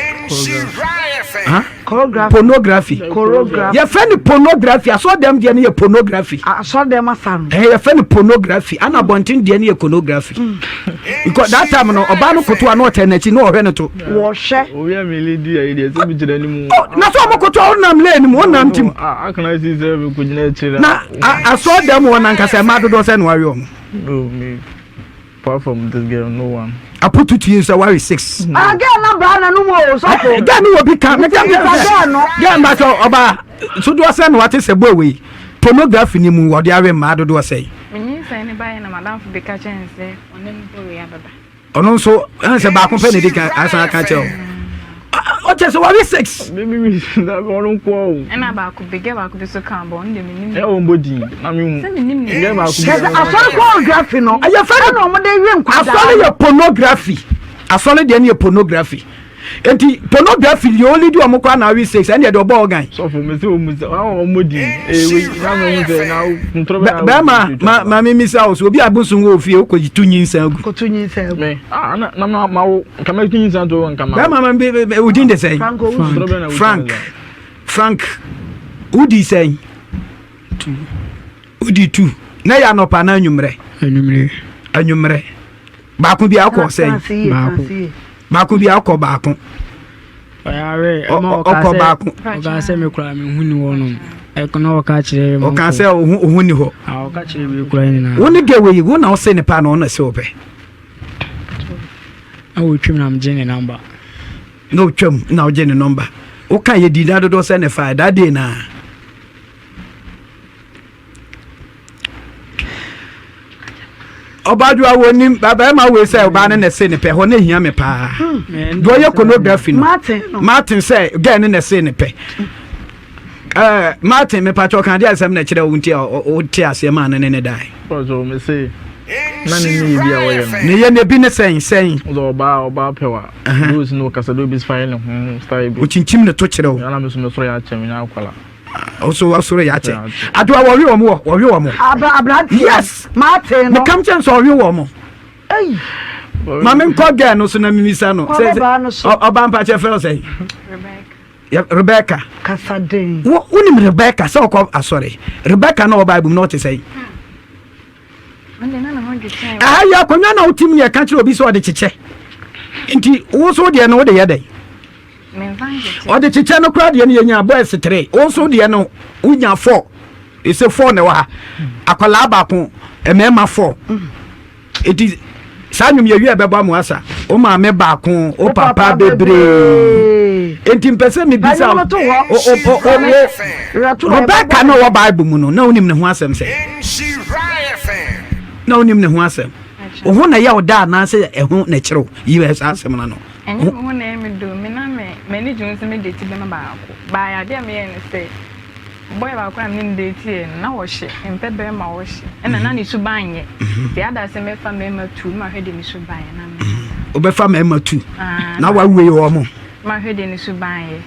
pornography your friend pornography I saw them there near pornography I saw them asan your friend pornography ana bontin there near pornography because that time no oba no koto ana otenachi no ohwe no to wo hwe o ya me lady ai dey say bi jira ni mu na so mo koto onam le ni mu onam tim can I see say we ko jina chira na I saw them one anka say ma dodo say no awe omo no me apart from this girl no one I put it to you so why 6 again na bra na no mo so ko again no be can again ma so oba so do say no what say boy we pornography ni mu wode awe ma dodo say menyi say ne bae na madam for beka chen say onen boy ya baba ono so say ba ko pe ne dika asa ka che o che so why 6 me da go ko na ba ko bege ba ko bi so kan bo ndem nim e o mbodi na me hu se ba ko asole pornography no aye fa no mo de wi nkwada asole ye pornography asole de ne pornography enti pornography you only do amokwa na we 6 and the obo organ so for me say o mbodi we na me say na ntrobe ba ma me say o so obi abunsun wo ofie o koji tunyinsa agu me na ma kama tunyinsa to won kama ba ma be udin de say Frank udi say 2 na ya no pa na anwumre ba ko bi akọ say ba ko bi akọ ba ko ayawe oko ba ko ga se me kura me huni wono e ko no ka kire me o ka se ohuni ho o ka kire me kura ni na woni ge we wo na o se ne pa na o na se ope awu twem na mjene number no twem na o je ne number o kan ye di da do se ne fa da dey na obadua wonim baba ma we say oba ne se ne pe ho na hia me pa do ye pornography no Martin say again ne se ne pe Martin me pa chokan dia asem na kire wo ntia o tia ase ma ne dai so me say na ni bia wo ye ne ye ne bi ne sen o ba pewa those no kasa do bis file style o chinchim ne to kire wo na me so me so ya chem na akwala also asoro ya che adoa wo mo abra yes Martin no come chance wo mo ei mama nko ga no so na mimisa no say oba mpa che fel say Rebecca Casadin wo unim Rebecca so ko asore Rebecca no Bible no te say ya konya na utim ne ka kire obi so de cheche nti wo so de no wo de yedai o de cheche no kra de ne yenya boys 3 wo so de no unya 4 ese 4 ne wa akola ba ko emema 4 eti sanum ye wi beba mu asa o ma me ba ko o papa bebre enti mpese me bisa o Rebecca no wo Bible mu no na onim ne ho asem se na onim ne ho asem o ho na ya o da na se eho na kire yi asem na no enye ho na me do me na me ni jun se me de ti be ma ba ko ba ya de me ne se boy ba ko am ni de ti na wo hye empe be ma wo hye na na ni su banye de ada se me fa me ma tu ma hwe de ni su banye na me o be fa me ma tu na wa we wo mo ma hwe de ni su banye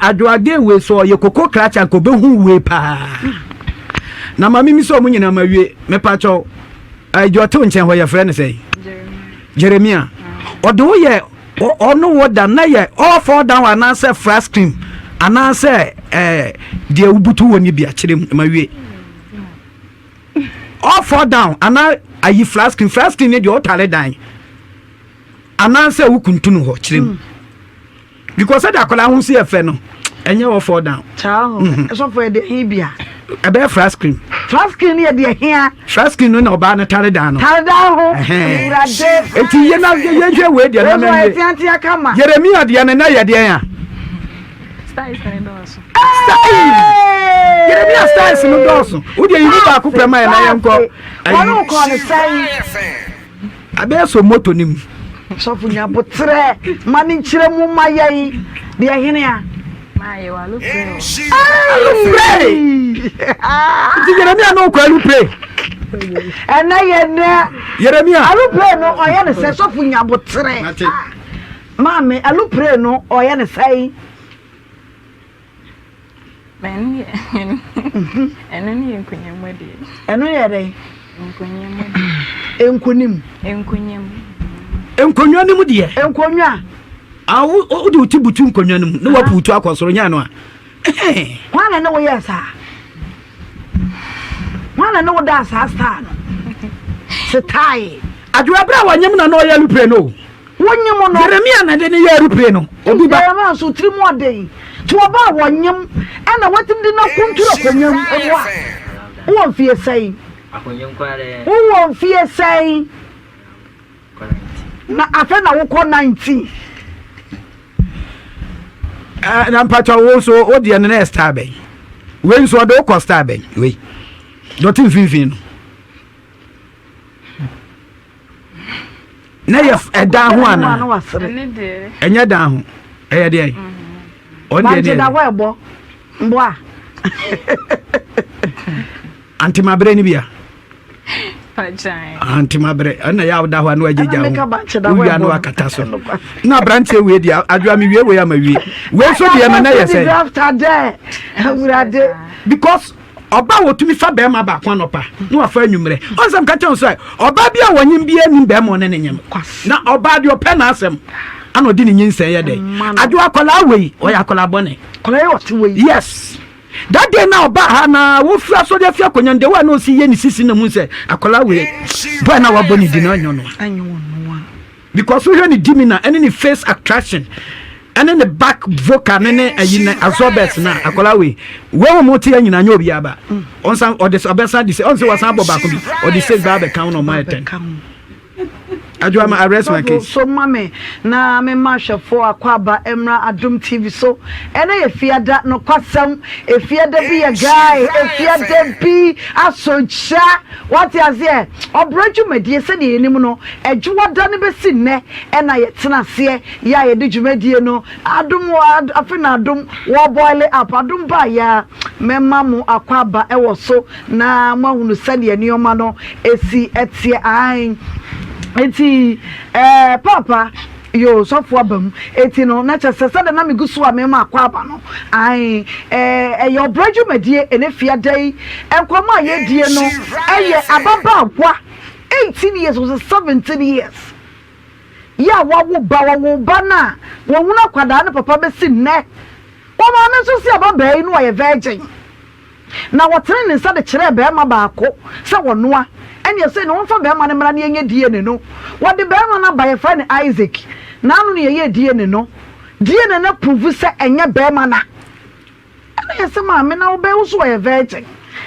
adoade we so ye kokko kracha ko be hu we pa na mami mi so mu nyina ma wie me pa cho ajoto nchen ho ye frɛ say Jeremiah odo ye ono woda na ye all fall down and answer fresh cream and answer de ubutu woni bia kire ma wie all fall down and ayi fresh cream ne de otale dan and answer wukuntunu ho kire because that akola hu se efe no enye all fall down chao so for de hibia ebe fresh cream ye de hia fresh cream no na oba na tare dan no ho urade eti ye na ye hwe we de na me Jeremiah de na ye de ya style is no doso Jeremiah style no doso wo de yibi ba ku prema ya na ye nko wono ko ne sai abe so moto nim so funya botre mani nkyire mu mayi de hene ya maye wa lu pray ti Jeremiah no ko lu pray ena ye na Jeremiah alu pray no oye ne se so funya botre mame alu pray no oye ne sai ben ye eno ni enkunyamode eno ye de enkonwa nim de enkonwa awu o de utibutu enkonwa nim ne waputu akosoro nya no a wana ne wo yesa wana ne wo da sasta no setai adwa bra wanyem na no ya lupre no wonyem no Jeremiah na de ne ya lupre no obi ba Jeremiah so trimu odei to oba wonyem ana watim de na kunturo konyam ewa wo fie sai akonyem kware wo fie sai na afa na wo ko 19 na mpacha wo so o de ne star ben we so do ko star ben we do tin finfin no na ye eda ho ana enya da ho eye de ai on de da wa ebo mbo a anti mabre ni bia pajai anti mabre ana ya da ho anu ajeja ho wi anu akata so na branche we dia adwa mi we ya ma wi we so dia na ye say after there urade because oba wotumi fa be ma ba kwa no pa no afa anwumre onsam ka chen so oba bia wonyim bia nim be mo ne nyem na oba de ope na asem ana odi ni nyinsa ye de adwa akola we o ya akola bone kola ye what we yes that day na oba ha na wo fia so de fia konya de wa no si ye ni sisi na mu se akola we boy na wa boni di na onyo no because we hear ni dimina any ni face attraction and then the back vocal nene ayina absorbers na akola we mo ti anyina nya obi aba onsan or this obesa this onse wasan boba ko bi or the six ba be count on my 10 adwa ma arrest my case so mame na me mashafo akwaba emra adum TV so ene ye fiada no kwasam e fiada bi ye guy e fiada bi asoncha what is here obraju medie se ne enim no ejuwada ne be sinne ena ye tena se ya ye de dwumadie no adum afina adum wo boil up adum ba ya memma mu akwaba e wo so na mahunu sane ye nioma no esi etie ai eti papa yo sofo abam eti no na chese se na me gusu a me ma akwaba no ai your braju medie enefia dai enkoma ye die no eye ababa akwa 18 years was 17 years ya wo ba na wo huna kwada na papa be sin ne wo ma me so si ababa yi no ye virgin na wo tren nsa de kire be ma ba ko se wo noa and you say no for Bema and Mania DNA no. What the Bema by a friend Isaac. Now near DNA no. DNA no prove say and ya Bemana. And I say, Mamma, now bells were a virgin.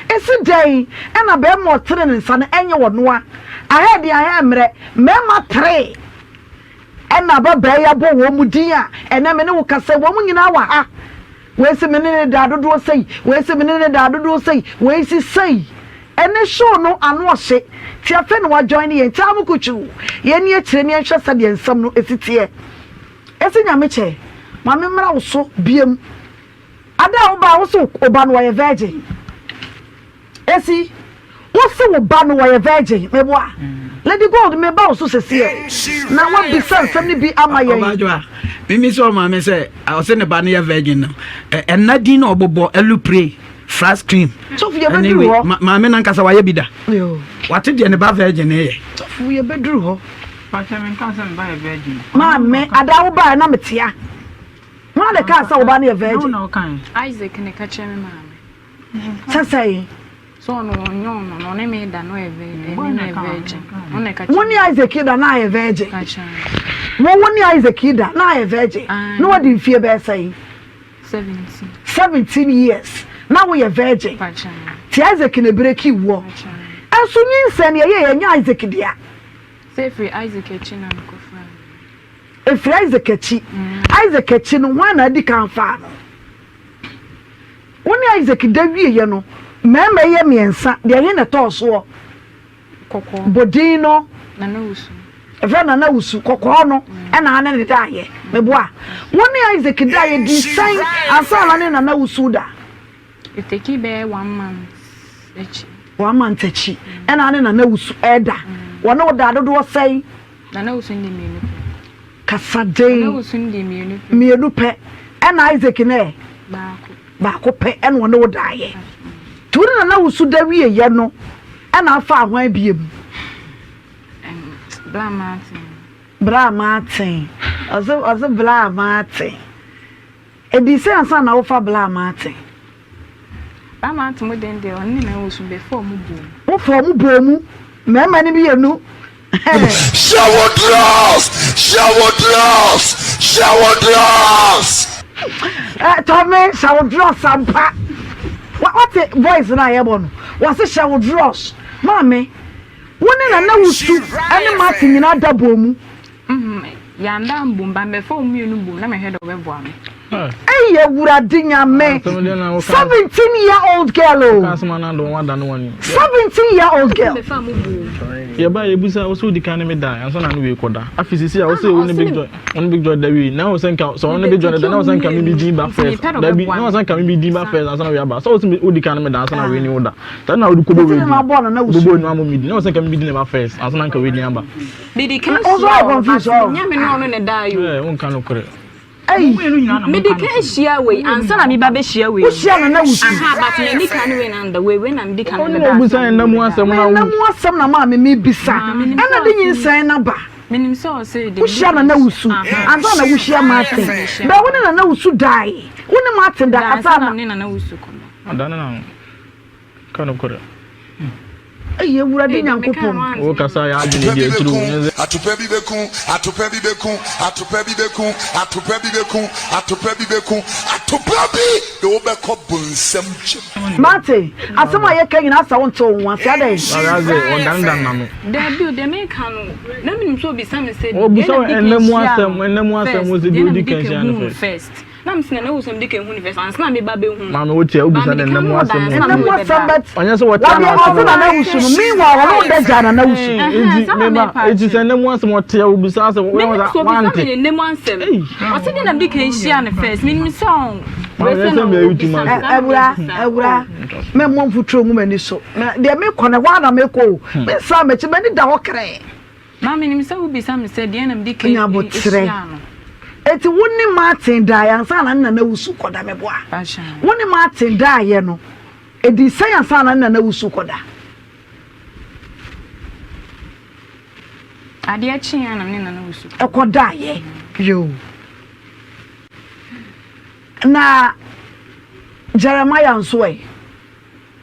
It's a day, and a bear more train and son, and you one. I had the I am Mema tray. And a babayabo womudia, and a man who can say woman in our. Where's a minute that do say, where's a minute that do say, where's he say? And they show no unwash it. Tiafen was joining and Tamukuchu. Yen yet, and just said, and some is it here. As in Yamiche, my memory also be Ada Oba also Obanwa virgin. Esi, what's the Obanwa virgin? Meboa. Let it go, me bow so say. Now what be son, family be Amaya. Mimi so mama say I was in the Bania virgin now. And Nadine Obobo Elupre, flash cream. So for your anyway, bedroom, my men and Casawaya bida. What did you about virgin eh? So for your bedroom. But I can't buy a virgin. Mamma, Ada Oba and Amatia. Mother can't say Obani a virgin. No, kind. Isaac and a catcher, mamma. Say, So no, I made that no virgin. one year is a kid and I a virgin. Catcher. 1 year is a kid and I a virgin. No one didn't fear by saying 17 years. Now we are virgin. Catcher. Isaac in a breaky war. And soon you send your Isaac dear. Say free Isaac a chin and go for If Isaac a chi, Isaac a chin, one I can't farm. 1 year Isaac Devi, you know. Member Yemi and Sa, they are in a toss war. Coco, Bodino, Nanus, a friend and Nausu, Cocono, and Anna die. Mebois. 1 year Isaac die, design, and Salan and Nausuda. if they keep there 1 month, 1 month a chi, and Anna Naus Eda. One of that do say, Nanus in the minute. Cassade, Nanus in the minute. Mialupe, and Isaac in air. Bacope, and one would die. Two na wusu da wie ye no e na afa ahwan biem bra martin azo bra martin e di se ansa na wo fa bra martin mo den de oni na wusu before mu bo wo fo mu bo mu mema ni bi enu shower dross Tommy shower dross ampa. What the voice na yebon? Was it shower dross? Mame, one na wusu any Martin na dabo mu. Ya nda mbumba before mu enu bo na me head of ebo am. Hey, Wuradi Nyame. 17-year-old girl. 17-year-old girl. Yeah, but you busa also the kind of die, and so on we could. After I also one big joy that we now send out. So only big joy that now send can be deep first. That be now send can be deep first, and so we about. So also the kind of dance and we knew that. That now we could go. Now send can be deep first, and so on can we number. Did he can also confuse all. Nyame no no die. Yeah, one can occur. Hey, me de can share way and so na me ba be share way. Who share na wusu? Aha, but me can way and the way when I'm the can me busa na mu asem na na mu asem na ma me bisa. Ana de yin san na ba. Menim so say de. Who share na wusu? And so na who share Martin. Ba woni na wusu die. Woni Martin da asa na na wusu ko. Adana na. Kan occur. Eye Wurade Nyankopon. O kasa ya adwene die tru. Atopa bi beku e wo be ko bonsam chem. Martin, asema ye kan ina asa wonto won ase ade. Araze o dan na no. Da bi o de me kan no. Na menim so bi sam say. O busa enemu asem o se bi odi kan sha first. Nam sina na usem dike hu first and na me ba be hu. Mama wo tia obusa na enemu asem. Enemu asem bet. Onya so wota na asem na wusu no. Meanwhile, wo da jana na wusu. Enti mema eti se enemu asem o tia obusa asem wo wa want. Enemu asem. O se na dike share na first. Menim so. Ewura me mo mfutro mu mani so de me kone wa na me ko me sa me chi mani da ho kre ma me nim se wo bi sa me se de na me dike nya botre eti woni Martin da ya nsa na wusu koda me boa woni Martin da ye no edi se ya nsa na wusu koda ade a chi ya na me na wusu koda ye yo na Jeremiah nso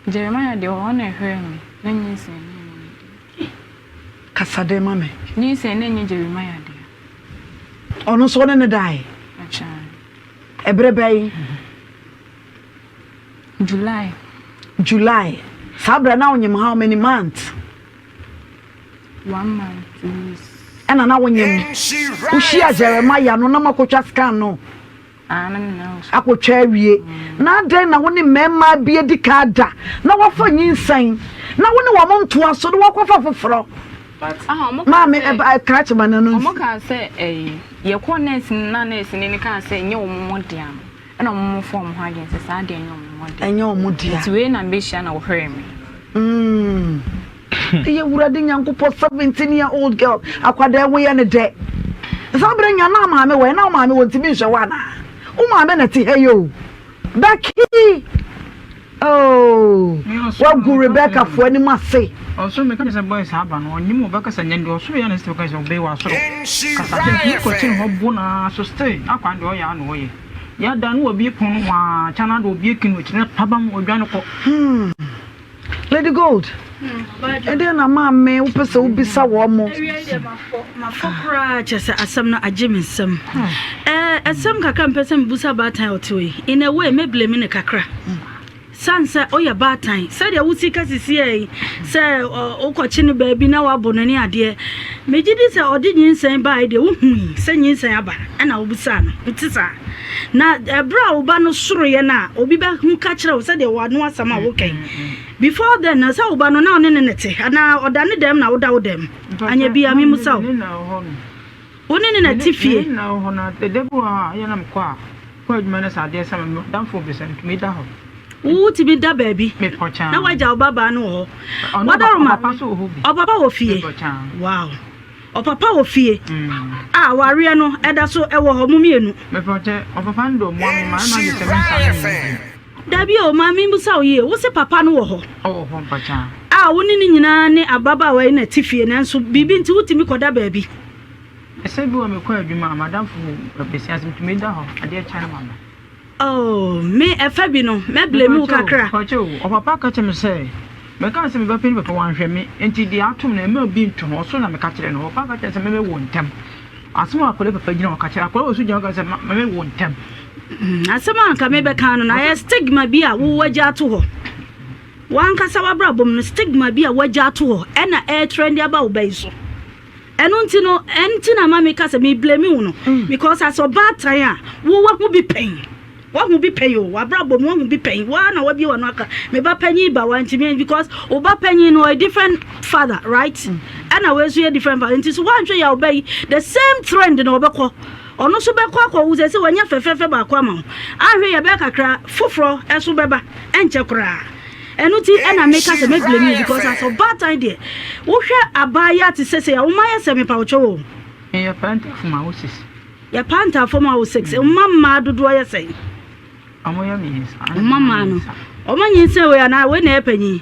Jeremiah de o na hwe me na nyinse Kasade mame. Ni say na nye Jeremiah de. Ono so ne dai. Acha. Ebrebei. July. Sabra na onyem how many months? 1 month. Ena na onyem. Ushia Jeremiah no na makotwa scan no. Na na. Akotwa awie. Na den na woni mema bia di kada. Na wafa nyinsan. Na woni wo monto aso no wakofa foforo. Mama catch man no. Omo ka say ye ko nurse na nurse ni ka say nye omodiam. Na omo form ho agen say sa de nye omodiam. Enye omodia. Ti we na be hia na wo hwere me. Ye wurade nyankopo 17-year-old girl akwada we ye ne de. Sabre nya na maame we na maame won ti bi hwe wa na. O maame na ti heyo. Becky. Oh. What go Rebecca for any must say. Also make us a boys have an on you back as a young or so young as to obey was so. Cause bona so stay. I can't do ya no way. Ya done will be upon one channel will be king which not pabam or janico. Lady Gold. And then a man may upes will be so warm. My folk just as some not a Jimmy some. As some can person busa bata or two. In a way, may blame in a cacra. Sansa oya bad time said ya usika sisi say okochi baby na wabonani ade mejidi say odi nyinsan ba ide wohu say nyinsan aba na obusa no utisa na ebra oba no soro ye na obi ba hu ka kire wo say de wano asama wo kan before then na say oba no na one nete na odane dem na woda wodem anya bia mi musa woni ne na tifie na ho na de debu a ye na mkwa kwa adwuma na sa de sama dan 4% me da ho Uti bi da baby. Na waja obaba no ho. Wadaroma obaba wo fie. Wow. Opapa wo fie. Ah ware no eda so ewo ho mumienu. Me poche opapa ndo mo ma ma je se me Dabi o ma mi busa o ye wo se papa no wo ho. Oh ho pacha. Ah woni ni nyina ne ababa wa na tifie nanso bibi nti wutimi koda baby. Ese bi wo me kwa adwuma madam fu pesi asem tumi da ho ade cha na mama. Oh, me efabi no, me blame you kakra. Pacho, o papa ka che me say. Me ka se me ba pin be pa wan hwe me, enti di atom na me obi nto no so na me ka kire no. O papa ka che me wo ntem. Asema akole papa gina o ka kire akole osu gina ka se me wo ntem. Asema anka me be kan no na stigma bi a wo wagya to ho. Wan ka sa wabra bom no stigma bi a wagya to ho. E na trend aba wo bai so. Eno nti no, enti na ma me ka se me blame you no because as o bad time a wo wa bi pain. What will be pay you? What brabo won't be paying? One or what you want to maybe penny by one to me because Oba penny no a different father, right? And I was a different father. It is one way you obey the same trend in Obako. Or no so back who says when you're fefe back one. I hear a back a cry, fufro, and subeba, and chakra. And uti and I make us a make blame because that's a bad idea. Who share a buyer to say, oh, my semi poucho. And your panther for my houses. Your panther for my 6. Mamma do I say? Amoya means Mamma no. O man say we na we na penny.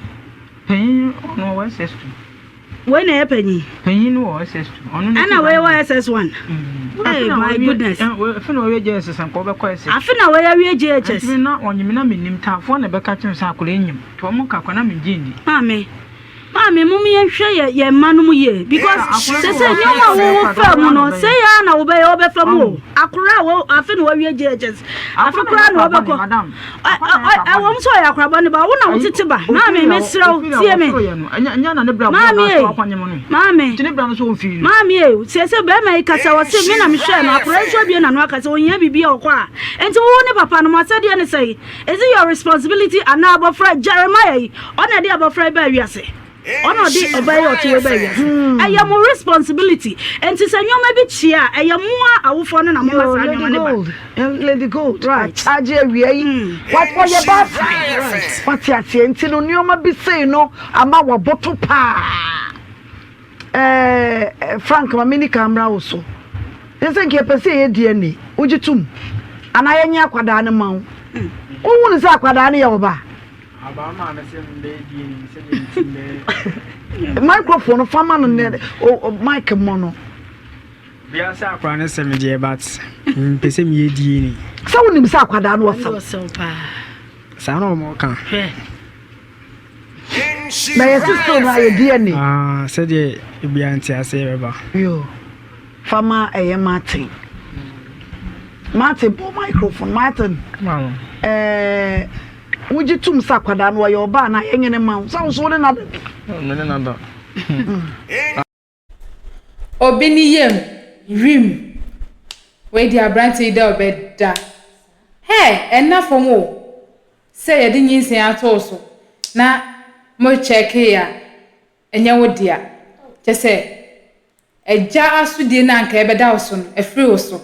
Penny no SS2. We na penny. Penny no SS2. Ana we SS1. Hey my goodness. We no we JSS and ko be ko SS. Afina we we JSS. Ati na onyim na menim tafo na be ka kyem sa akole enyim. To mo ka kwana me gindi. Mami mummy hwe ye manum ye because say nyoma wo fam no say ya na wo be fam o akura wo afi no we jejes afukura no be ko madam wo so ya akura ba ne ba wo na wo tete ba mami me sraw tie me anya na ne bra wo na akwanyem no mami tene bra no so mfi mami say be mai kasa wo say me na me hwe no akura so bi na no akasa wo nya bibia wo kwa enti wo ne papa no ma say de ne say is it your responsibility and now abofra Jeremiah ona de abofra ba wiase ono di obey o ti obey I am responsibility and to say nyoma bi chia I am mo awofo no na mo masa nyoma ne ba Lady Gold right aje wi what for your boss what ya tie nti no nyoma bi say no ama wo boto pa Frank ma mini camera wo so nse nke pese ye die ni ujitum ana ye nya kwada ne ma wo wonu sa kwada ne ye wo ba Abama na se mbe di ni se mbe microphone fama no ne mic mo no bia sa akwa na se mbe but pese mi edi ni sa wonim sa akwada no so pa sa no mo kan Na yes still na ye ni. Said ye be anti aseba. Yo. Farmer Martin. Martin, pull microphone, Martin. Come on. Would you tum sakwada no your ba na enye ne ma. Sound so na da. Nada. Obini yem rim. We di abranti da obeda. Hey, enough for mo. Say ye di nyinsen ato so. Na mo check ya. Enya wo dia. Che say eja asudie na nka ebeda so no efri wo so.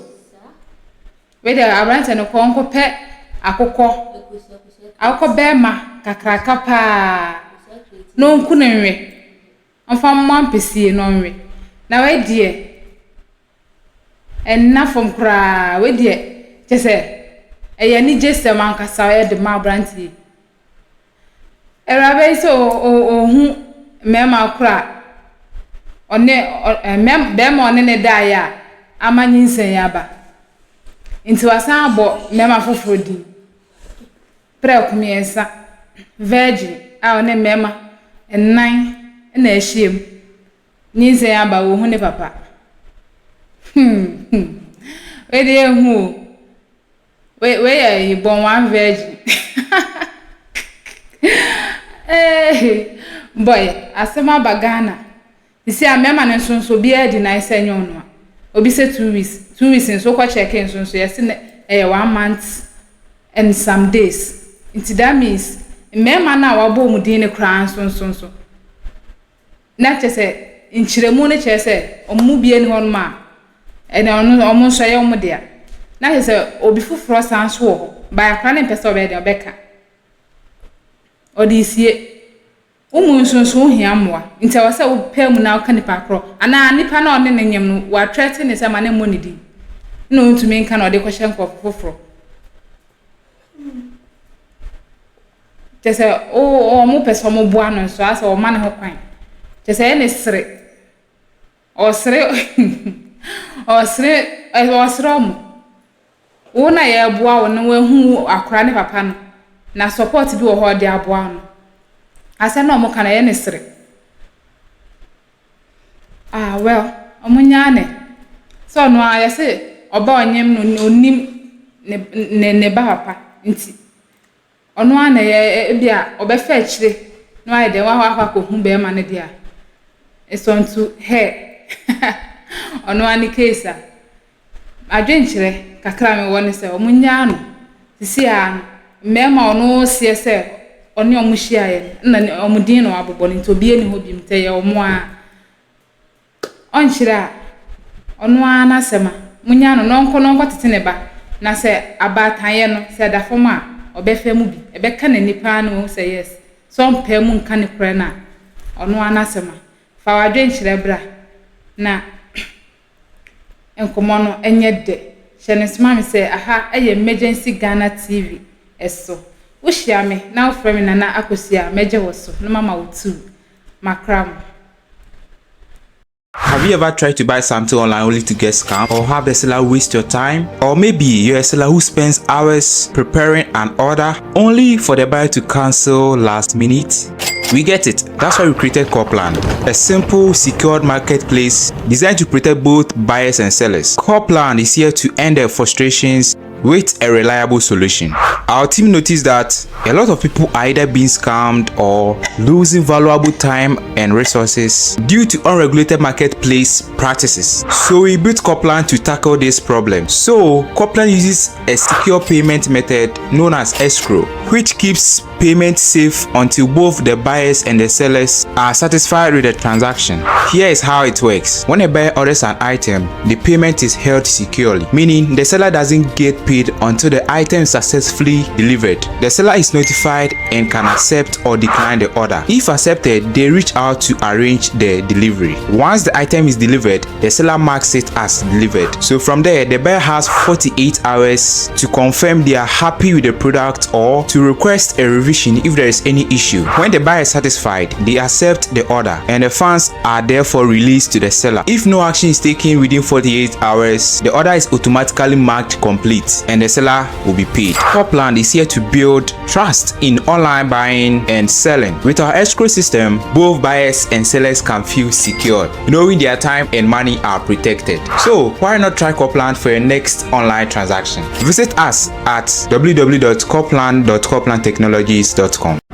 We di abranti no konko pe akokọ bema kakraka pa no nku ne nwe onfa mampesie no nwe na we die enna fom kra we die chese eya ni jese man kasa e de ma branti erabe so ohu mema kra one bema one ne da ya amanyi nsen ya ba nti wasan abo mema fofodi Kumiensa virgin a one mema ennan na ehiem nize ya ba wo hu ne papa we dey hu we ya born one virgin boy asema bagana isi a mema ne sonso bia di na ise nyon no obi se 2 weeks nso kwa check nso yes 1 month and some days. That means mema na wabo mu din ne kran so na chese nchiremu ne chese omu bie ne hon ma ene ono omu so ye omu dia na chese obi fufuro san so ho ba akra ne pese obe de obeka odisie umu nso hia moa nti wase wo pam na ka nipa kro ana nipa na one ne nyem no wa threat ne se ma ne mo ne di no ntumi nka na ode ko hye nko fufuro Tese mo peso mo bua no so asa o man ho kwan. Tese ne sere. O sere mo. Wo na ye bua wo no wahu akora ne papa no. Na support bi wo ho de aboa no. Asa na mo kana ye ne sere. Well, omunya ne. So no ya se oba onyem no onim ne ba papa nti ono ana ye bia obefa akire no aye de wa akwa ko hu be ma ne dia esontu he ono ani kesa adwenkyere kakra me woni se omunya no sisi a mema ono sie se oni omuhia ye na omudin no abobɔ ne to bie ni ho bim te ye omo a onkyere ono ana sema munya no nonko tete ne ba na se abatan ye no se da fom a obefa mu bi ebeka na nipa no say yes so mpa mu nka ne kora na ono anasema fa wadwen kyerɛ bra na enkomo no enye de hyenesma me say aha emergency Ghana TV eso wo hia me na ofra me na akosia meje wo so no mama wo tu makram. Have you ever tried to buy something online only to get scammed, or have the seller waste your time? Or maybe you're a seller who spends hours preparing an order only for the buyer to cancel last minute? We get it. That's why we created Copland, a simple, secured marketplace designed to protect both buyers and sellers. Copland is here to end their frustrations with a reliable solution. Our team noticed that a lot of people are either being scammed or losing valuable time and resources due to unregulated marketplace practices. So we built Copland to tackle this problem. So Copland uses a secure payment method known as escrow, which keeps payment safe until both the buyers and the sellers are satisfied with the transaction. Here is how it works. When a buyer orders an item, the payment is held securely, meaning the seller doesn't get paid until the item is successfully delivered. The seller is notified and can accept or decline the order. If accepted, they reach out to arrange the delivery. Once the item is delivered, the seller marks it as delivered. So from there, the buyer has 48 hours to confirm they are happy with the product or to request a revision if there is any issue. When the buyer is satisfied, they accept the order and the funds are therefore released to the seller. If no action is taken within 48 hours, the order is automatically marked complete. and the seller will be paid. Copland is here to build trust in online buying and selling. With our escrow system, both buyers and sellers can feel secured, knowing their time and money are protected. So why not try Copland for your next online transaction? Visit us at www.copland.coplandtechnologies.com.